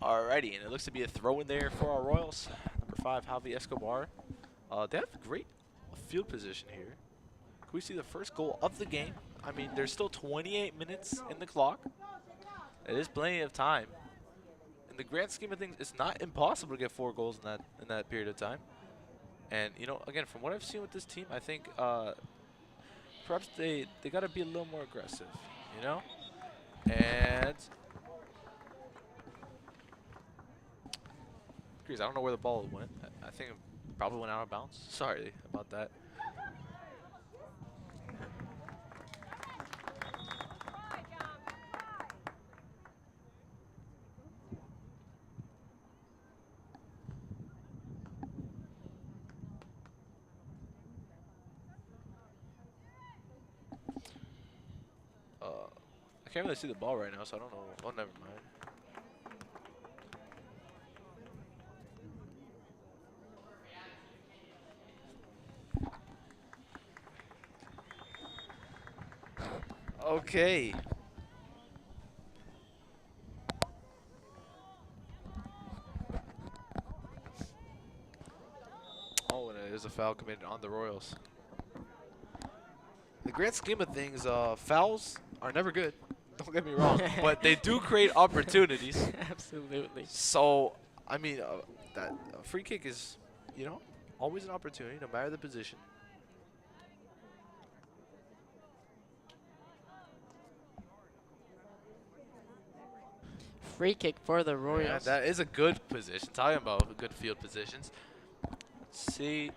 Alrighty, and it looks to be a throw in there for our Royals. Number 5, Javi Escobar. They have great field position here. Can we see the first goal of the game? I mean, there's still 28 minutes in the clock. It is plenty of time. In the grand scheme of things, it's not impossible to get 4 goals in that period of time. And you know, again, from what I've seen with this team, I think perhaps they got to be a little more aggressive. You know, and. I don't know where the ball went. I think it probably went out of bounds. Sorry about that. I can't really see the ball right now, so I don't know. Oh, never mind. Okay. Oh, and it is a foul committed on the Royals. The grand scheme of things, fouls are never good. Don't get me wrong, but they do create opportunities. Absolutely. So, I mean, that free kick is, you know, always an opportunity, no matter the position. Free kick for the Royals. Yeah, that is a good position. Talking about good field positions. Let's see.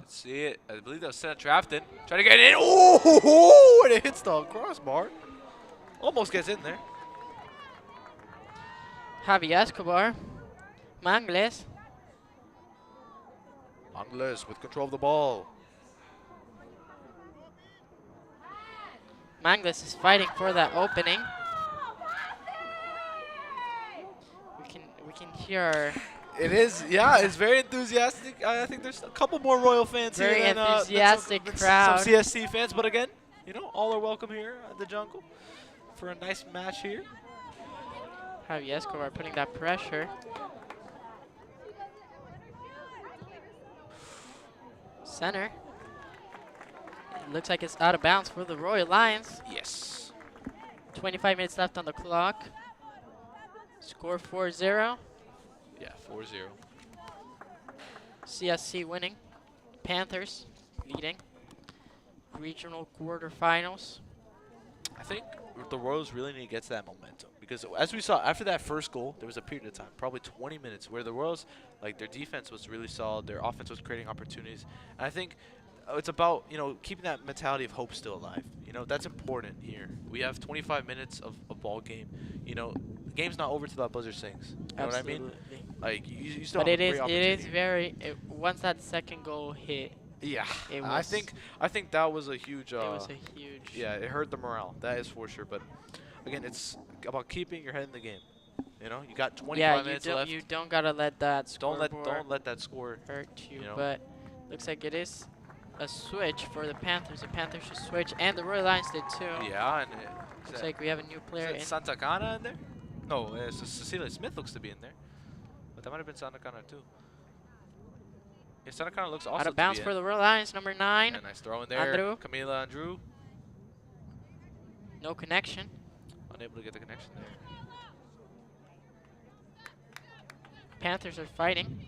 Let's see it. I believe that was Senna Trafton. Trying to get it in. Oh, and it hits the crossbar. Almost gets in there. Javi Escobar. Mangles. Angles with control of the ball. Mangles is fighting for that opening. We can hear It is, yeah, it's very enthusiastic. I think there's a couple more Royal fans Very here. Than, enthusiastic than crowd. Some CSC fans, but again, you know, all are welcome here at the Jungle for a nice match here. Javi Escobar putting that pressure. Center. It looks like it's out of bounds for the Royal Lions. Yes. 25 minutes left on the clock. Score 4-0. Yeah, 4-0. CSC winning. Panthers leading. Regional quarterfinals. I think the Royals really need to get to that momentum because as we saw after that first goal, there was a period of time, probably 20 minutes, where the Royals, like their defense was really solid, their offense was creating opportunities, and I think it's about, you know, keeping that mentality of hope still alive. You know, that's important here. We have 25 minutes of a ball game. You know, the game's not over till that buzzer sings. You know what I mean? Like you still But have it a is great it is opportunity. very once that second goal hit, Yeah, it I was- think that was a huge. it was a huge. Yeah, it hurt the morale. That is for sure. But again, it's about keeping your head in the game. You know, you got 25 Yeah, minutes you left. don't gotta let that Don't scoreboard let that score. hurt you. you know. But looks like it is a switch for the Panthers. The Panthers should switch, and the Royal Lions did too. Yeah, and Looks like we have a new player in. is Santa Cana in there? No, Cecilia Smith looks to be in there. But that might have been Santa Cana too. Yeah, Santa Cana looks also Out of bounds to be for in. the Royal Lions, number 9. Yeah, nice throw in there. Andrew. Camila Andrew, No connection. unable to get the connection there. Panthers are fighting.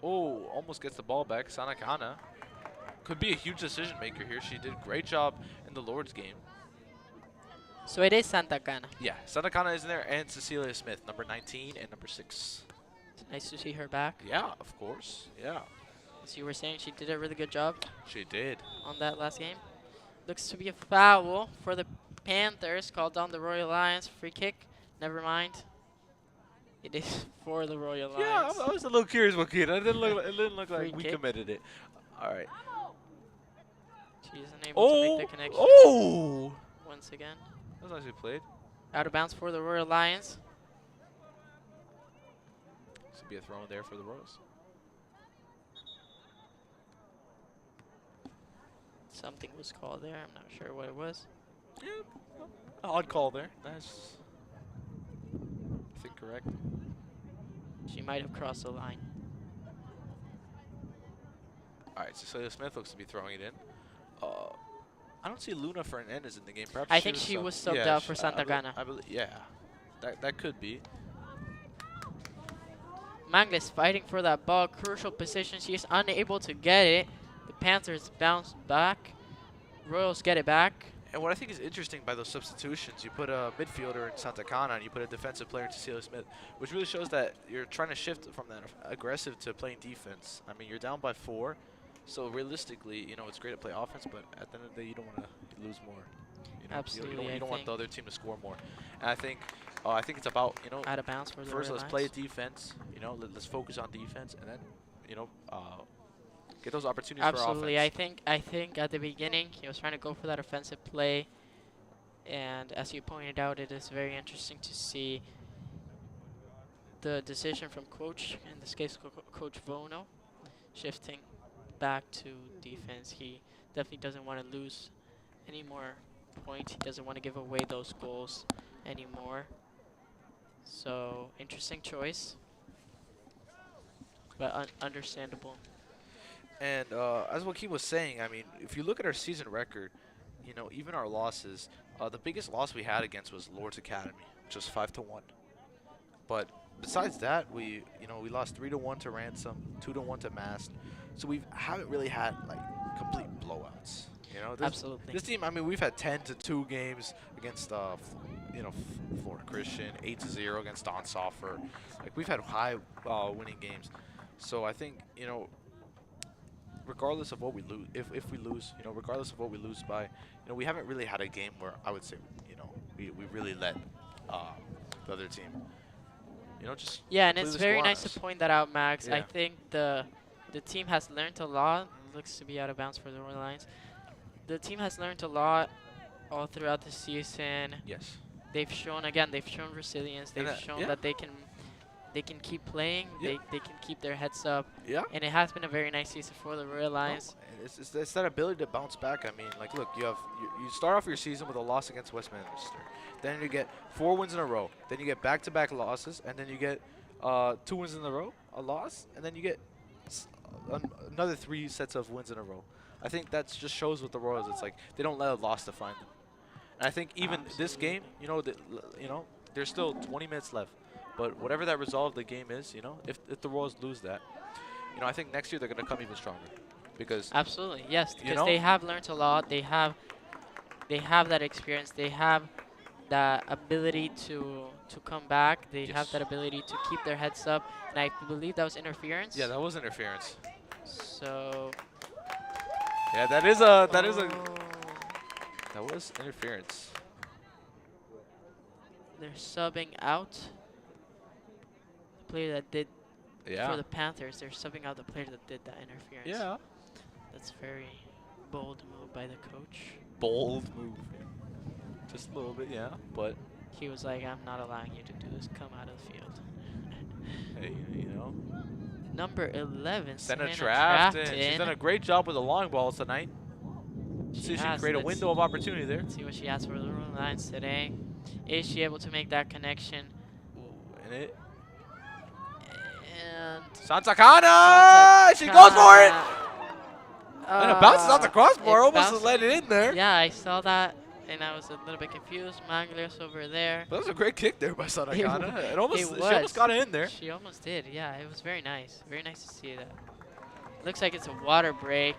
Oh, almost gets the ball back. Santa Cana could be a huge decision maker here. She did a great job in the Lord's game. So it is Santa Cana. Yeah, Santa Cana is in there, and Cecilia Smith, number 19 and number 6. It's nice to see her back. Yeah, of course. Yeah, As you were saying, she did a really good job she did. on that last game. Looks to be a foul for the Panthers. Called on the Royal Lions. Free kick. Never mind. It is for the Royal Lions. Yeah, I was a little curious what kid. It didn't look Free like we kick. committed it. All right. She isn't able to Oh, make the connection oh! once again. That was nicely played. Out of bounds for the Royal Lions. This would be a throw in there for the Royals. Something was called there. I'm not sure what it was. Yeah, odd call there. That's, I think, correct. She might have crossed the line. All right, Cecilia Smith looks to be throwing it in. I don't see Luna Fernandez in the game. Perhaps I think she was subbed out for Santa Cana. I believe, yeah, that could be. Mangles fighting for that ball. Crucial position. She is unable to get it. The Panthers bounce back. Royals get it back. And what I think is interesting by those substitutions, you put a midfielder in Santa Cana and you put a defensive player in Cecilia Smith, which really shows that you're trying to shift from that aggressive to playing defense. I mean, you're down by 4, so realistically, you know, it's great to play offense, but at the end of the day, you don't want to lose more. You know, Absolutely, You don't I want the think. other team to score more. And I think it's about, you know, Out of bounds for the first Royal let's play Lions. defense. You know, let's focus on defense, and then, you know, get those opportunities Absolutely. for I offense. think at the beginning he was trying to go for that offensive play, and as you pointed out, it is very interesting to see the decision from coach, in this case Coach Vono, shifting back to defense. He definitely doesn't want to lose any more points. He doesn't want to give away those goals anymore. So interesting choice, but understandable. And as Joaquin was saying, I mean, if you look at our season record, you know, even our losses, the biggest loss we had against was Lord's Academy, which was 5-1. But besides that, we lost 3-1 to Ransom, 2-1 to Mast. So we haven't really had like complete blowouts. You know, Absolutely. This team, I mean, we've had 10-2 games against, Florida Christian, 8-0 against Don Soffer. Like we've had high winning games. So I think, you know, regardless of what we lose, if we lose, regardless of what we lose by, we haven't really had a game where I would say, we really let the other team, just Yeah, and completely it's very score on nice us. to point that out, Max. I Yeah. think the team has learned a lot. Looks to be out of bounds for the Royal Lions. The team has learned a lot all throughout the season. Yes. They've shown resilience. And They've shown yeah. that they can keep playing. Yeah. They can keep their heads up. Yeah. And it has been a very nice season for the Royal Lions. No, it's that ability to bounce back. I mean, like, look, you start off your season with a loss against Westminster. Then you get 4 wins in a row. Then you get back-to-back losses, and then you get 2 wins in a row, a loss, and then you get another 3 sets of wins in a row. I think that just shows with the Royals. It's like they don't let a loss define them. And I think even this game, there's still 20 minutes left. But whatever that result of the game is, if the Royals lose that, I think next year they're going to come even stronger. Because Absolutely, yes, you because know? they have learned a lot. They have that experience. They have that ability to come back. They have Yes. that ability to keep their heads up. And I believe that was interference. yeah, that was interference. So. Yeah, that was interference. They're subbing out the player that did Yeah. for the Panthers. They're subbing out the player that did that interference. Yeah. That's very bold move by the coach. Bold move. Just a little bit, yeah. But He was like, "I'm not allowing you to do this. Come out of the field." hey, Number 11, Senna Trafton. Trafton. She's done a great job with the long balls tonight. See if she can has. create a Let's window of opportunity there. See what she has for the Royal Lions today. Is she able to make that connection? And it. And Santa Cana! She goes for it! And it bounces off the crossbar. it Almost bounced- let it in there. Yeah, I saw that, and I was a little bit confused. Mangles over there. But that was a great kick there by Santa It Cana. wa- It almost, it she almost was. got it in there. She almost did. Yeah, it was very nice. Very nice to see that. Looks like it's a water break.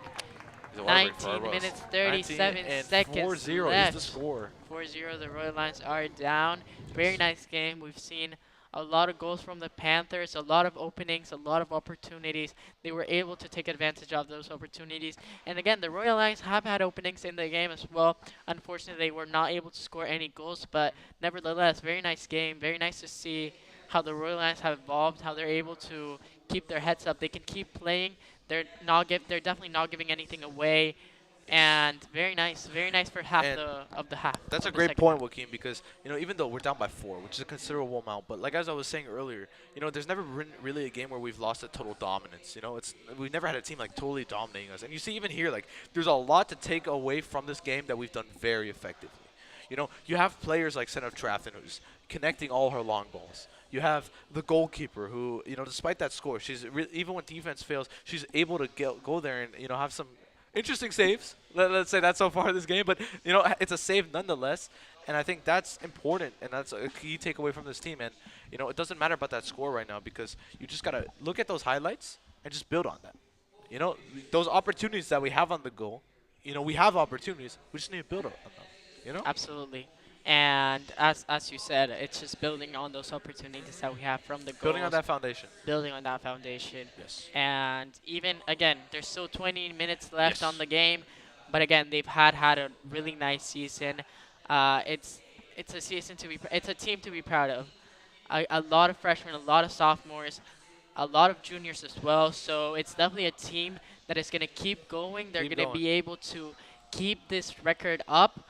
It's a water break for 19 Royals. minutes, 37 19 and seconds 4-0 left. is the score. 4-0, the Royal Lions are down. Very nice game. We've seen a lot of goals from the Panthers, a lot of openings, a lot of opportunities. They were able to take advantage of those opportunities. And again, the Royal Lions have had openings in the game as well. Unfortunately, they were not able to score any goals, but nevertheless, very nice game. Very nice to see how the Royal Lions have evolved, how they're able to keep their heads up. They can keep playing. They're definitely not giving anything away. And very nice for half And of the half. That's a of the great second point, half. Joaquin, because even though we're down by 4, which is a considerable amount, but like as I was saying earlier, there's never been really a game where we've lost at total dominance. We've never had a team like totally dominating us, and you see even here, like there's a lot to take away from this game that we've done very effectively. You have players like Senna Trafton who's connecting all her long balls. You have the goalkeeper who, despite that score, she's even when defense fails, she's able to go there and have some interesting saves. Let's say that so far in this game, but it's a save nonetheless, and I think that's important, and that's a key takeaway from this team. And it doesn't matter about that score right now because you just gotta look at those highlights and just build on that. Those opportunities that we have on the goal. We have opportunities. We just need to build on them. Absolutely. And as you said, it's just building on those opportunities that we have from the goals. Building on that foundation. Building on that foundation. Yes. And even, again, there's still 20 minutes left Yes. on the game. But again, they've had a really nice season. It's a season it's a team to be proud of. A lot of freshmen, a lot of sophomores, a lot of juniors as well. So it's definitely a team that is going to keep going. They're Keep going to going. be able to keep this record up.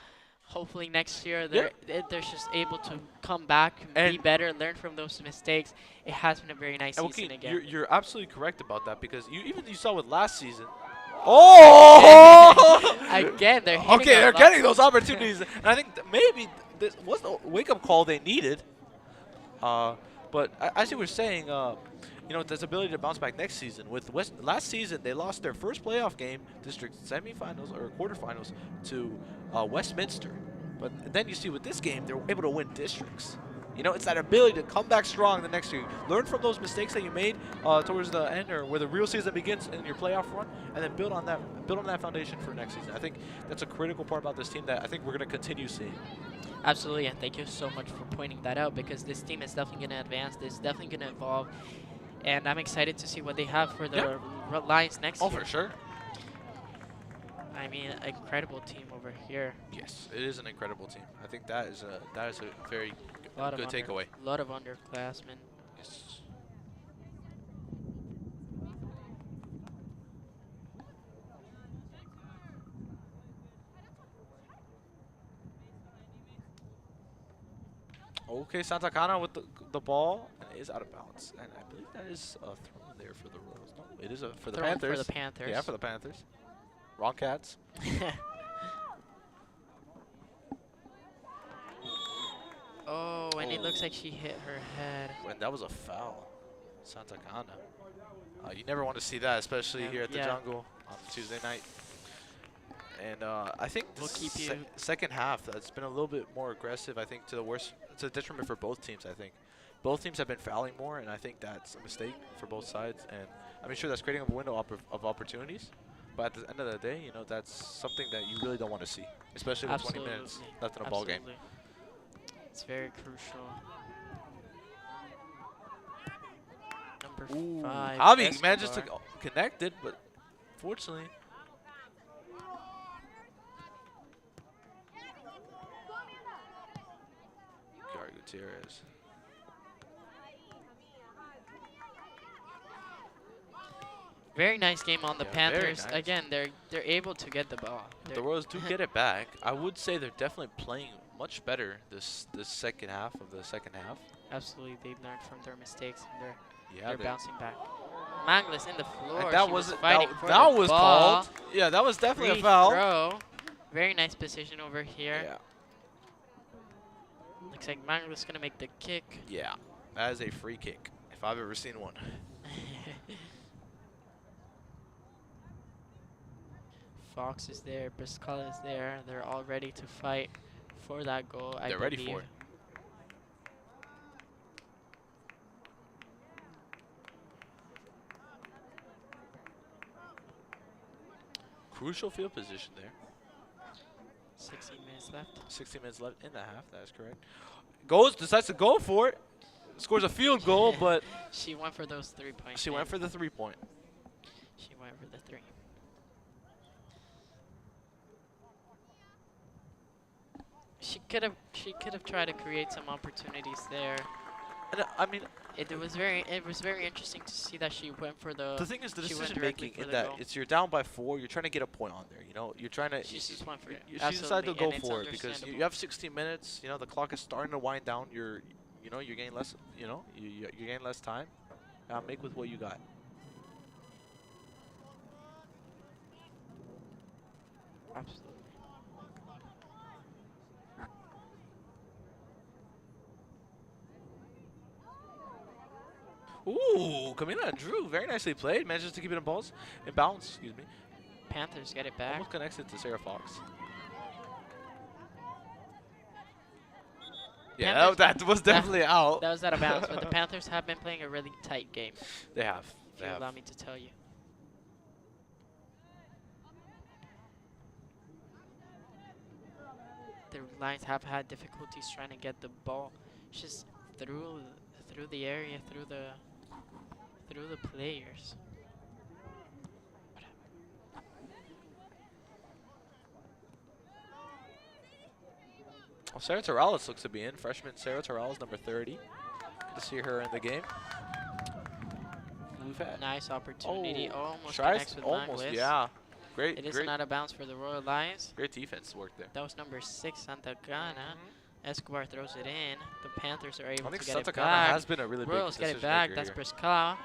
Hopefully next year they're just able to come back, be And- better, learn from those mistakes. It has been a very nice And season Joaquin, again. you're absolutely correct about that because you saw with last season. Oh! Again, they're hitting Okay, a they're lot. getting those opportunities, and I think maybe this was the wake-up call they needed. But as you were saying, this ability to bounce back next season. With last season, they lost their first playoff game, district semifinals or quarterfinals, to Westminster. But then you see with this game, they're able to win districts. It's that ability to come back strong the next year. Learn from those mistakes that you made towards the end, or where the real season begins in your playoff run, and then build on that foundation for next season. I think that's a critical part about this team that I think we're going to continue seeing. Absolutely, and thank you so much for pointing that out because this team is definitely going to advance. This is definitely going to evolve, and I'm excited to see what they have for the Lions next year. For sure. I mean, incredible team over here. Yes, it is an incredible team. I think that is a very A lot good of takeaway. A lot of underclassmen. Yes. Okay, Santa Cana with the ball and is out of bounds, and I believe that is a throw there for the Royals. No, it is for the Throw Panthers. for the Panthers. Yeah, for the Panthers. Wrong Cats. Oh, and it looks like she hit her head. And that was a foul. Santa Cana. You never want to see that, especially Never, here at the yeah. Jungle on Tuesday night. And I think We'll this keep you- second half, that's been a little bit more aggressive. I think to the worst, it's a detriment for both teams. I think both teams have been fouling more, and I think that's a mistake for both sides. And I'm sure that's creating a window of opportunities. But at the end of the day, you know, that's something that you really don't want to see, especially with 20 minutes Absolutely. left in a ball game. Absolutely. It's very crucial. Number Ooh, 5. Javi manages to Escobar. connect it, but fortunately. Gary Gutierrez. Very nice game on the Yeah, very Panthers. nice. Again, they're able to get the ball. The Royals do get it back. I would say they're definitely playing much better this second half of the second half. Absolutely, they've learned from their mistakes and Yeah, they're bouncing back. Manglis in the floor. and that She was fighting for that the was ball. called. Yeah, that was definitely Free a foul. throw. Very nice position over here. Yeah, Looks like Manglis gonna make the kick. yeah, that is a free kick if I've ever seen one. Fox is there, Briscoe is there. They're all ready to fight for that goal. They're ready for it. Crucial field position there. 16 minutes left. 16 minutes left in the half. That is correct. Decides to go for it. Scores a field goal, but She went for those 3 points. she went for the 3-point. She went for the 3. She could have tried to create some opportunities there. And I mean, It was very interesting to see that she went for the. the thing is the she went decision directly making for in the that goal. it's you're down by 4. You're trying to get a point on there. You know, you're trying to. She just went for it. She decided to Absolutely, go and it's for it because you have 16 minutes. You know, the clock is starting to wind down. You're getting less. You know, you're getting less time. Make with what you got. Absolutely. Ooh, Camila and Drew, very nicely played. Manages to keep it in bounds. Excuse me. Panthers get it back. Almost connects it to Sarah Fox. Yeah, Panthers- that was definitely out. That was out of bounds, but the Panthers have been playing a really tight game. They have. If They you have. allow me to tell you. The Lions have had difficulties trying to get the ball just through the area, through the players. Well, Sarah Torales looks to be in. Freshman Sarah Torales, number 30. Good to see her in the game. We've had Nice opportunity. Almost tries connects with almost, Manglis. yeah. Great, It is great, out of bounds for the Royal Lions. great defense work there. That was number 6, Santa Cana. Escobar throws it in. The Panthers are able I think to get Santa it Cana back. has been a really Royals big get it decision back. maker That's here. Briscoe.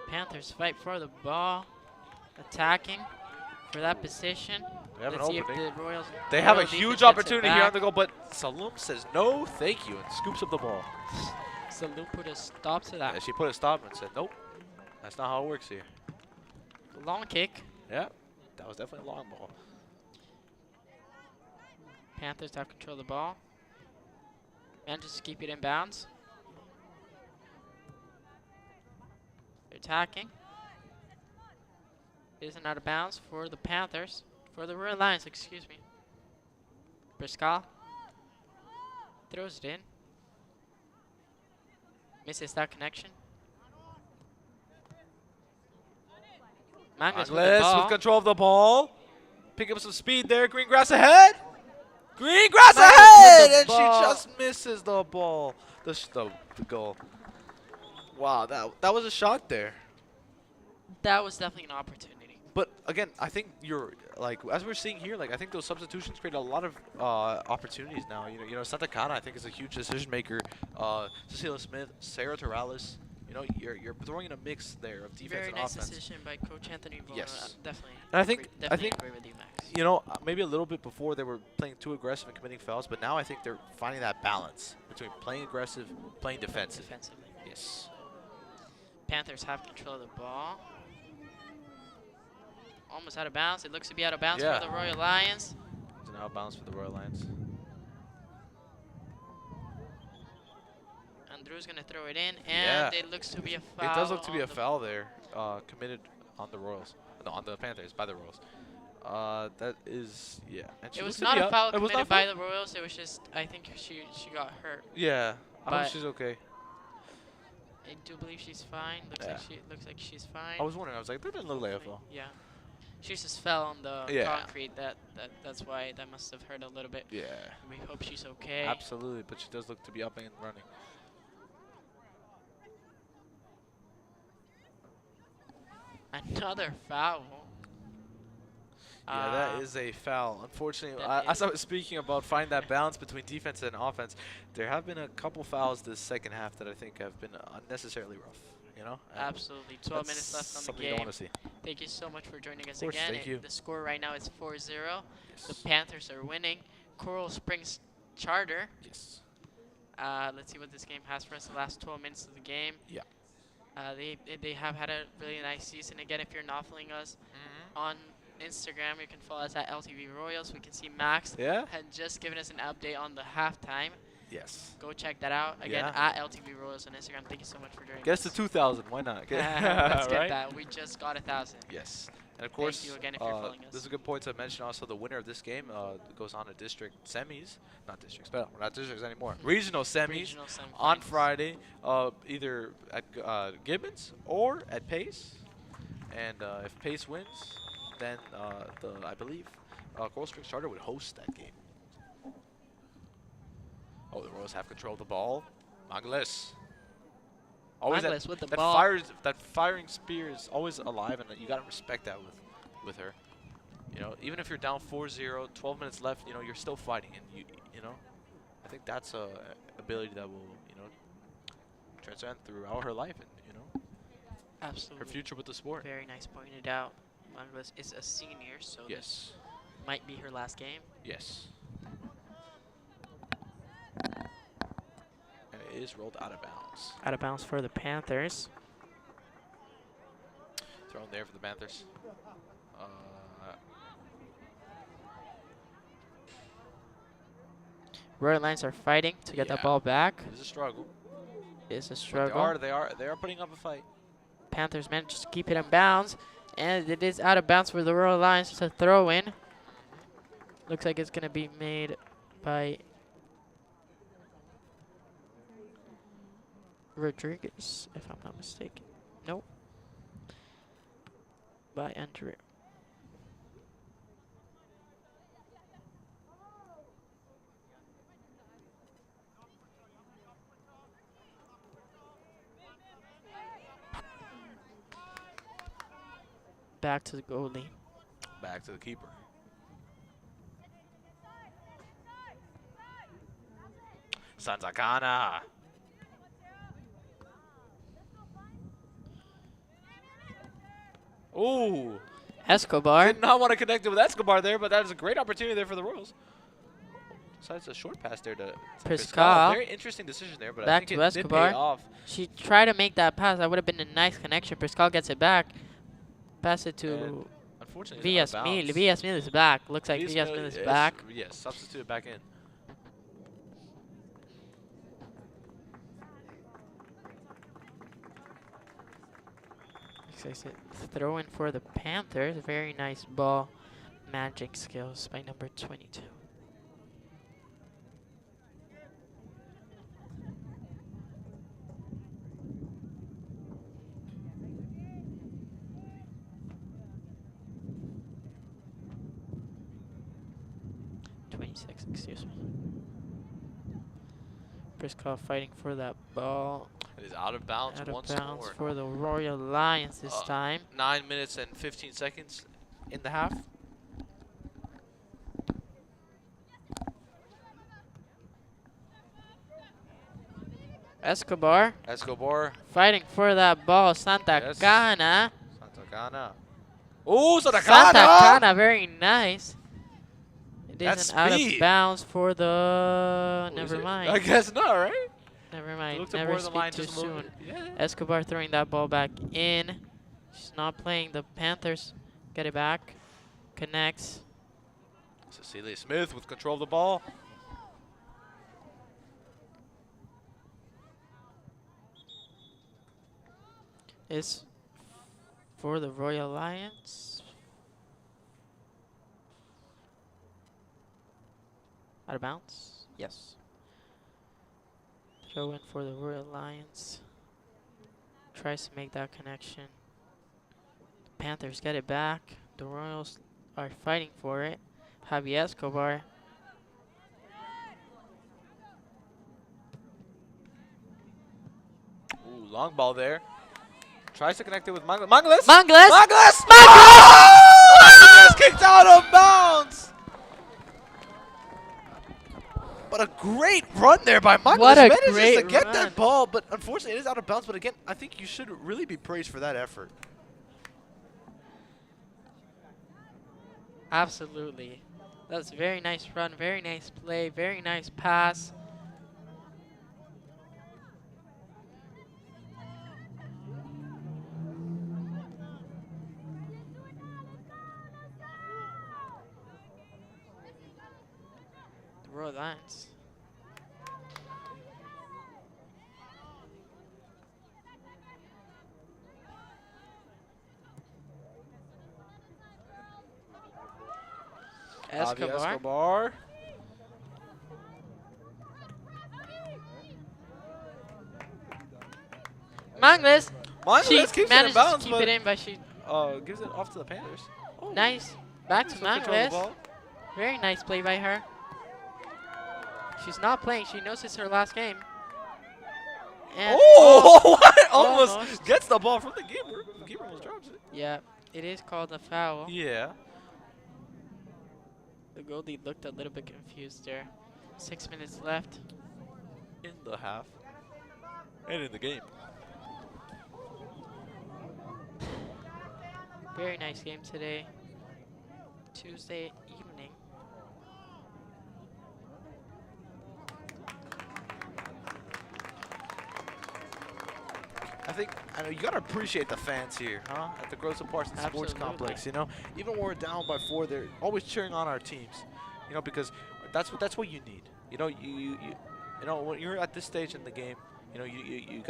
Panthers fight for the ball. Attacking for that position. They have an Let's see opening. if the Royals. They have a Royal defense huge gets it opportunity here on back. the goal, but Saloom says no, thank you, and scoops up the ball. Salou put a stop to that. Yeah, she put a stop and said, nope, that's not how it works here. Long kick. Yeah, that was definitely a long ball. Panthers have control of the ball. Manages to keep it in bounds. They're attacking. Isn't out of bounds for the Panthers. For the Royal Lions, excuse me. Briscoe throws it in. Misses that connection. Manglis with the Angles ball. with control of the ball. Pick up some speed there. Green grass ahead. Green grass Nice ahead, with the and she ball. just misses the ball. The goal. Wow, that was a shot there. That was definitely an opportunity. But again, I think you're like as we're seeing here, like I think those substitutions create a lot of opportunities now. You know, Santa Cana I think is a huge decision maker. Cecilia Smith, Sarah Torales. You know, you're throwing in a mix there of defense Very and nice offense. decision by Coach Anthony Bono. Yes. Definitely. And I think Definitely agree with you, Max. you know, maybe a little bit before they were playing too aggressive and committing fouls, but now I think they're finding that balance between playing aggressive, playing defensive. Defensively. Yes. Panthers have control of the ball. Almost out of bounds. It looks to be out of bounds Yeah. for the Royal Lions. It's an outbounds for the Royal Lions. Andrew's going to throw it in, and Yeah. it looks to be a foul. It does look to be on a the- foul there, committed on the Royals, no, on the Panthers by the Royals. That is, yeah. And she It was looks to not be a up. foul It was committed not by foul? the Royals. It was just, I think she got hurt. Yeah, I hope but- she's okay. I do believe she's fine. Looks like she's fine. I was wondering. I was like, that didn't look like a foul. Yeah. She just fell on the Yeah. concrete. That's why that must have hurt a little bit. Yeah, We hope she's okay. absolutely. But she does look to be up and running. Another foul. Yeah, that is a foul. Unfortunately, that as I is- was speaking about finding that balance between defense and offense, there have been a couple fouls this second half that I think have been unnecessarily rough. You know, And Absolutely. 12 minutes that's left on the something you game. don't want to see. Thank you so much for joining us Of course, again. thank you. The score right now is 4-0. The Yes. Panthers are winning. Coral Springs Charter. Yes. Let's see what this game has for us. The last 12 minutes of the game. Yeah. They have had a really nice season. Again, if you're not following us Mm-hmm. on Instagram, you can follow us at LTV Royals. We can see Max Yeah. had just given us an update on the halftime. Yes. Go check that out. Again, Yeah. at LTV Royals on Instagram. Thank you so much for joining Guess us. to 2,000. Why not? Let's get Right? that. We just got 1,000. Yes. And of course, you again if you're following us. this is a good point to mention also the winner of this game goes on to district semis. Not districts, but we're not districts anymore. Regional semis Regional on semifinals. Friday, either at Gibbons or at Pace. And if Pace wins, then I believe Coral Springs Charter would host that game. Oh, the Royals have control of the ball. Mangles. Always Mangles with the that ball. that firing spear is always alive, and you gotta respect that with her. You know, even if you're down 4-0, 12 minutes left, you know, you're still fighting, and you know, I think that's a ability that will, you know, transcend throughout her life, and you know, Absolutely. her future with the sport. Very nice pointed out. Mangles is a senior, so Yes. this might be her last game. Yes. And it is rolled out of bounds. Out of bounds for the Panthers. Thrown there for the Panthers. Royal Lions are fighting to get Yeah. that ball back. It's a struggle. It's a But struggle. they are putting up a fight. Panthers managed to keep it in bounds, and it is out of bounds for the Royal Lions. It's a throw in. Looks like it's going to be made by Rodriguez, if I'm not mistaken. Nope. By Andrew. Back to the goalie. Back to the keeper. Sanzacana. Ooh. Escobar. Did not want to connect it with Escobar there, but that is a great opportunity there for the Royals. Besides a short pass there to Pascal. Very interesting decision there, but I Back think to it did Escobar. pay off. She tried to make that pass. That would have been a nice connection. Pascal gets it back. Pass it to And unfortunately, it's out of Villas-Mil. bounds. Villas-Mil is back. Looks like Villas-Mil Villas-Mil is is- back. Yes, substituted back in. Looks like it's throw in for the Panthers. Very nice ball magic skills by number 22. 26, excuse me. Briskov fighting for that ball. It is out of bounds Out of once bounds more. for the Royal Lions this time. 9 minutes and 15 seconds in the half. Escobar Escobar. fighting for that ball. Santa Yes. Cana. Santa Cana. Oh, Santa Santa Cana! Cana, very nice. It That's isn't out of speed. bounds for the. What is Never it? mind. I guess not, right? Never It mind. looked up Never more than the speak line too just a little soon. bit. Yeah. Escobar throwing that ball back in. She's not playing. The Panthers get it back. Connects. Cecilia Smith with control of the ball. Is for the Royal Lions. Out of bounds? Yes. Throw in for the Royal Lions. Tries to make that connection. The Panthers get it back. The Royals are fighting for it. Javi Escobar. Ooh, long ball there. Tries to connect it with Mangles. Mangles! Mangles! Mangles! Mangles! Kicked out of bounds! But a great run there by Mangles. What a Manages to great get run. that ball, but unfortunately it is out of bounds. But again, I think you should really be praised for that effort. Absolutely. That was a very nice run, very nice play, very nice pass. The Royal Lions. Javi Escobar. Escobar. Mangles. Mangles She keeps it in managed bounds, to keep but it in, but she gives it off to the Panthers. Oh, nice. Back to still control the Mangles. ball. Very nice play by her. She's not playing. She knows it's her last game. And Oh, what? Almost. Almost gets the ball from the keeper. The keeper almost drops it. yeah, it is called a foul. Yeah. The goalie looked a little bit confused there. 6 minutes left. In the half. And in the game. Very nice game today. Tuesday evening. I think you gotta appreciate the fans here, huh? At the Grosso Parsons Sports Absolutely. Complex, you know. Even when we're down by 4, they're always cheering on our teams, you know, because that's what you need. You know, you know when you're at this stage in the game, you know, you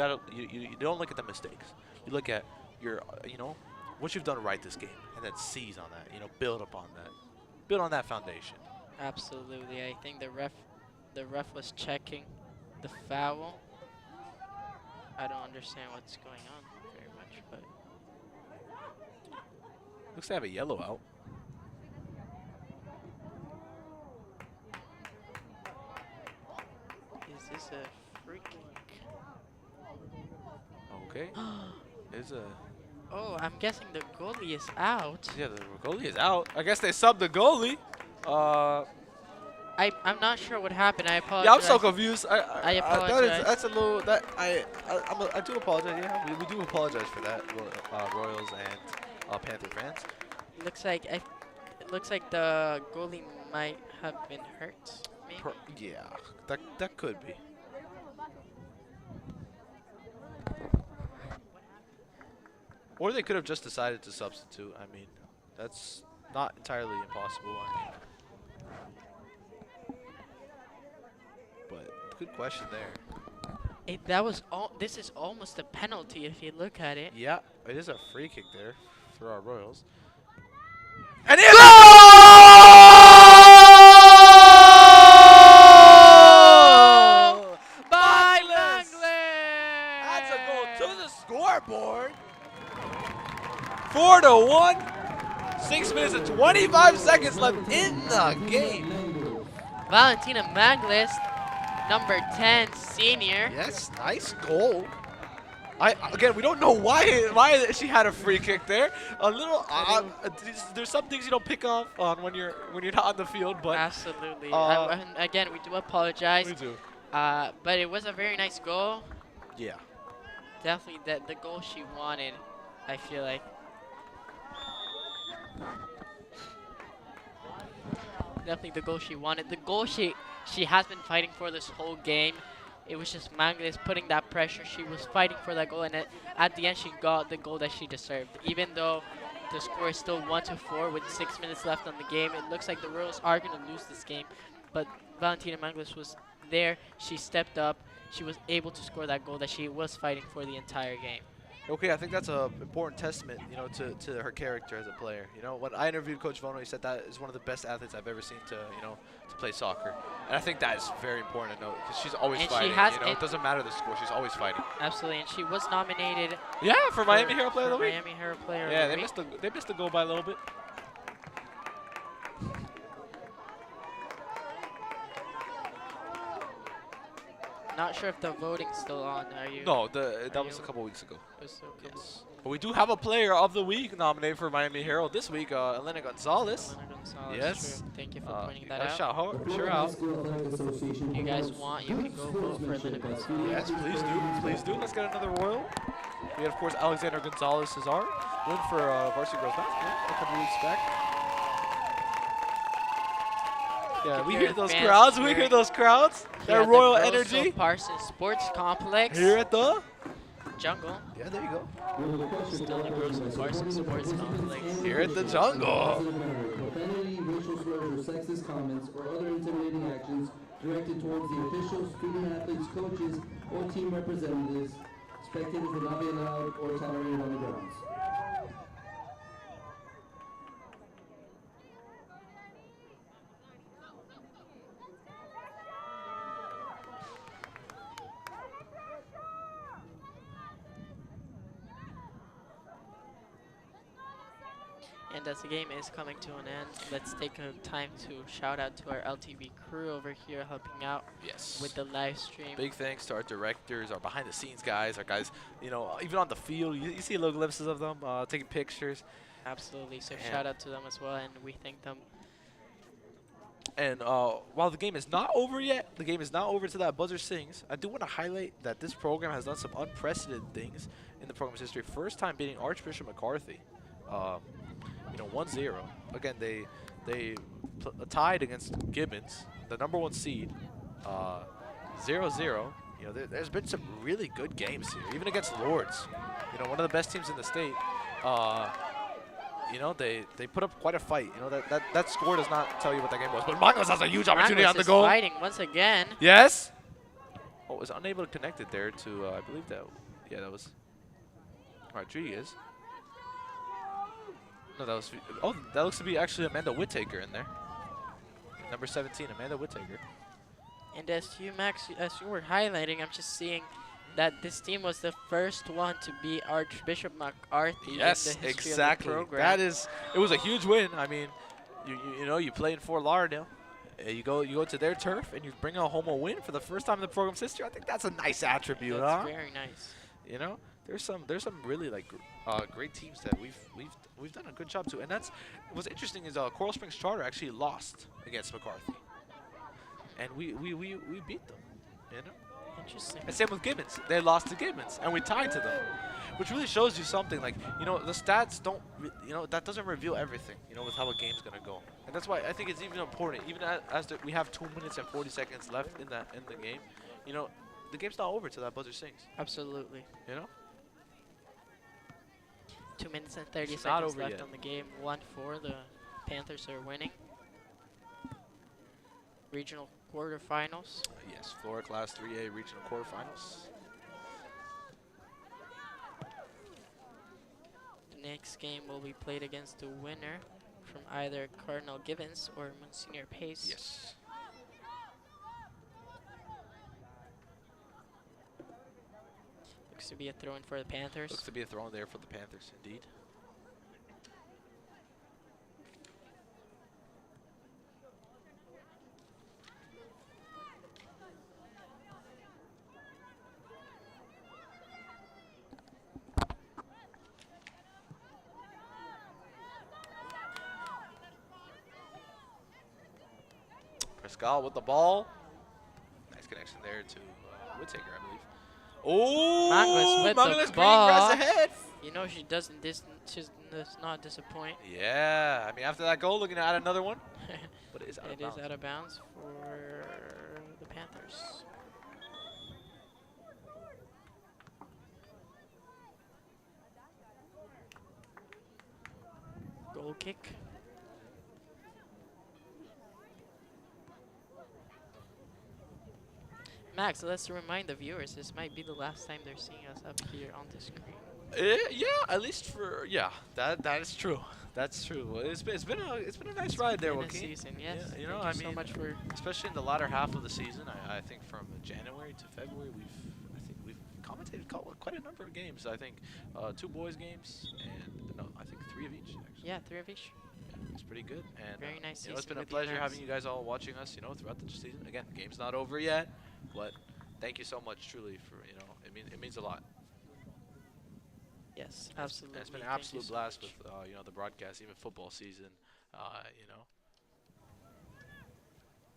don't look at the mistakes. You look at your you know what you've done right this game, and then seize on that. You know, build upon that, build on that foundation. Absolutely. I think the ref was checking the foul. I don't understand what's going on very much, but Looks to have a yellow out. is this a free kick? Okay. Is a Oh, I'm guessing the goalie is out. yeah, the goalie is out. I guess they subbed the goalie. I'm not sure what happened. I apologize. Yeah, I'm so confused. I apologize. That's a little. I do apologize. Yeah, we do apologize for that, Royals and Panther fans. It looks like the goalie might have been hurt. Maybe. Yeah, that could be. Or they could have just decided to substitute. I mean, that's not entirely impossible. I mean, but good question there. This is almost a penalty if you look at it. Yeah, it is a free kick there for our Royals. And it's a goal! By Mangles! Mangles! That's a goal to the scoreboard. 4-1. 6 minutes and 25 seconds left in the game. Valentina Manglis, number 10 senior. Yes, nice goal. Again, we don't know why she had a free kick there. A little, there's some things you don't pick up on when you're not on the field, but Absolutely. uh, And again, we do apologize. we do. But it was a very nice goal. Yeah. Definitely the goal she wanted, I feel like. Definitely the goal she wanted. The goal she has been fighting for this whole game. It was just Manglis putting that pressure. She was fighting for that goal, and at the end she got the goal that she deserved. Even though the score is still 1-4 with 6 minutes left on the game, it looks like the Royals are going to lose this game. But Valentina Manglis was there. She stepped up. She was able to score that goal that she was fighting for the entire game. Okay, I think that's an important testament, to her character as a player. When I interviewed Coach Vono, he said that is one of the best athletes I've ever seen to play soccer. And I think that is very important to note because she's always And fighting. she has It doesn't matter the score, she's always fighting. Absolutely, and she was nominated. Yeah, for Miami Hero Player of the Week. Miami Hero Player Yeah, of the they Week. missed the goal by a little bit. Not sure if the voting's still on. Are you? No, that was a couple weeks ago. It was still a couple- Yes. But we do have a Player of the Week nominated for Miami Herald this week, Elena Gonzalez. Elena Gonzalez, Yes. true. Thank you for pointing that gotta out. shout her out. If you guys want, you can go vote for Elena Gonzalez. Yes, please do. Please do. Let's get another Royal. We had, of course, Alexander Gonzalez Cesar. Win for varsity girls basketball a couple weeks back. Yeah, we hear those fans crowds. We here- hear those crowds. Here That at the Royal Grosso energy. Parsons Sports Complex. Here at the. Jungle. Yeah, there you go. Still the Grosso Parsons Sports Complex. Here at the jungle. Profanity, racial slurs, or sexist comments, or other intimidating actions directed towards the officials, student athletes, coaches, or team representatives. Spectators will not be allowed or tolerated on the grounds. And as the game is coming to an end, let's take a time to shout out to our LTV crew over here helping out Yes. with the live stream. Big thanks to our directors, our behind-the-scenes guys, our guys, even on the field, you see little glimpses of them taking pictures. Absolutely. So And- shout out to them as well, and we thank them. And while the game is not over yet, the game is not over till that buzzer sings, I do want to highlight that this program has done some unprecedented things in the program's history. First time beating Archbishop McCarthy, 1-0. Again, they tied against Gibbons, the #1 seed, 0-0. There's been some really good games here, even against Lords. One of the best teams in the state. They put up quite a fight. That score does not tell you what that game was. But Mangos has a huge opportunity Mangos on the is goal. fighting once again. Yes. Oh, was unable to connect it there to, I believe that, yeah, that was Rodriguez. No, that was, oh, that looks to be actually Amanda Whittaker in there. Number 17, Amanda Whittaker. And as you, Max, as you were highlighting, I'm just seeing that this team was the first one to beat Archbishop McCarthy Yes, in the history exactly. of the program. It was a huge win. I mean, you play in Fort Lauderdale. You go to their turf and you bring home a win for the first time in the program's history. I think that's a nice attribute, That's huh? very nice. There's some really great teams that we've done a good job to. And what's interesting is Coral Springs Charter actually lost against McCarthy, and we beat them. Interesting. And same with Gibbons. They lost to Gibbons, and we tied to them, which really shows you something. The stats don't, that doesn't reveal everything. With how a game's gonna go, and that's why I think it's even important. Even as we have 2 minutes and 40 seconds left in the game, the game's not over till that buzzer sings. Absolutely. 2 minutes and 30 It's not seconds over left yet. on the game. 1-4. The Panthers are winning. Regional quarterfinals. Yes, Florida Class 3A regional quarterfinals. The next game will be played against the winner from either Cardinal Gibbons or Monsignor Pace. Yes. Looks to be a throw-in for the Panthers. Looks to be a throw in there for the Panthers, indeed. Pascal with the ball. Nice connection there to Whittaker, I believe. Oh, Manguez with Manguez the green grass ball. ahead. You know she doesn't she does not disappoint. Yeah, I mean, after that goal, looking to add another one. But it is out of It bounds. is out of bounds for the Panthers. Goal kick. Max, let's remind the viewers, this might be the last time they're seeing us up here on the screen. Yeah, at least for that is true. That's true. Well, it's been a nice ride there, In a Joaquin. season, yes. Yeah, you know, Thank I you so mean, much for especially in the latter half of the season, I think from January to February, we've commentated quite a number of games. I think 2 boys games and no, I think 3 of each. Actually. yeah, 3 of each. It's pretty good. And Very nice you know, it's season been a with the pleasure events. having you guys all watching us. You know, throughout the season. Again, the game's not over yet, but thank you so much, truly, for it means a lot. Yes, absolutely. And it's been an Thank you absolute so blast much. with the broadcast, even football season.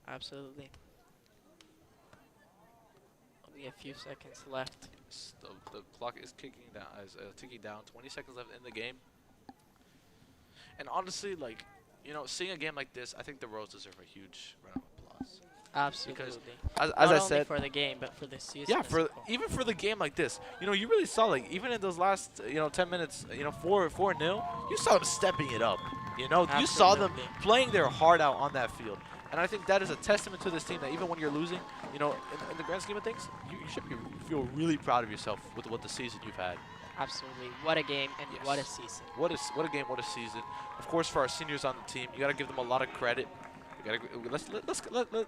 Absolutely. Only a few seconds left. The clock is ticking down. 20 seconds left in the game. And honestly, like, seeing a game like this, I think the Royals deserve a huge round of applause. Absolutely. As Not I only said, for the game, but for the season. yeah, as a whole. even for the game like this, you really saw, like, even in those last 10 minutes, 4-0, you saw them stepping it up. You saw them Absolutely. playing their heart out on that field. And I think that is a testament to this team that even when you're losing, in the grand scheme of things, you should feel really proud of yourself with what the season you've had. Absolutely. What a game and Yes. what a season. What a game, what a season. Of course, for our seniors on the team, you got to give them a lot of credit.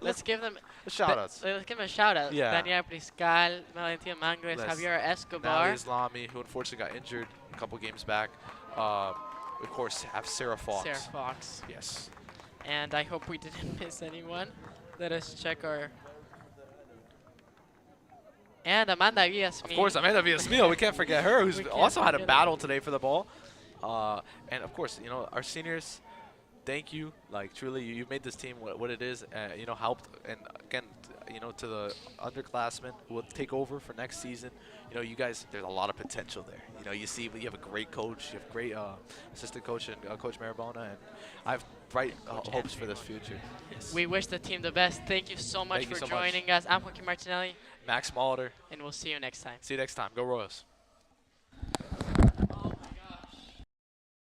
Let's give them shout outs. Let's give them a shout out. Yeah. Daniel Priscal, Valentin Manguez, Javier Escobar. Natalie Islami, who unfortunately got injured a couple games back. Of course, have Sarah Fox. Sarah Fox. Yes. And I hope we didn't miss anyone. Let us check our... And Amanda Villasmil. Of course, Amanda Villasmil, we can't forget her, who's We can't also had a forget battle today for the ball. And of course, our seniors, thank you. Like, truly, you made this team what it is. Helped. And again, to the underclassmen who will take over for next season, you guys, there's a lot of potential there. You see, you have a great coach. You have great assistant coach and Coach Marabona. And I have bright hopes for this future. Yes. We wish the team the best. Thank you so much Thank you for so much. joining us. I'm Joaquin Martinelli, Max Molitor. and we'll see you next time. See you next time. Go Royals.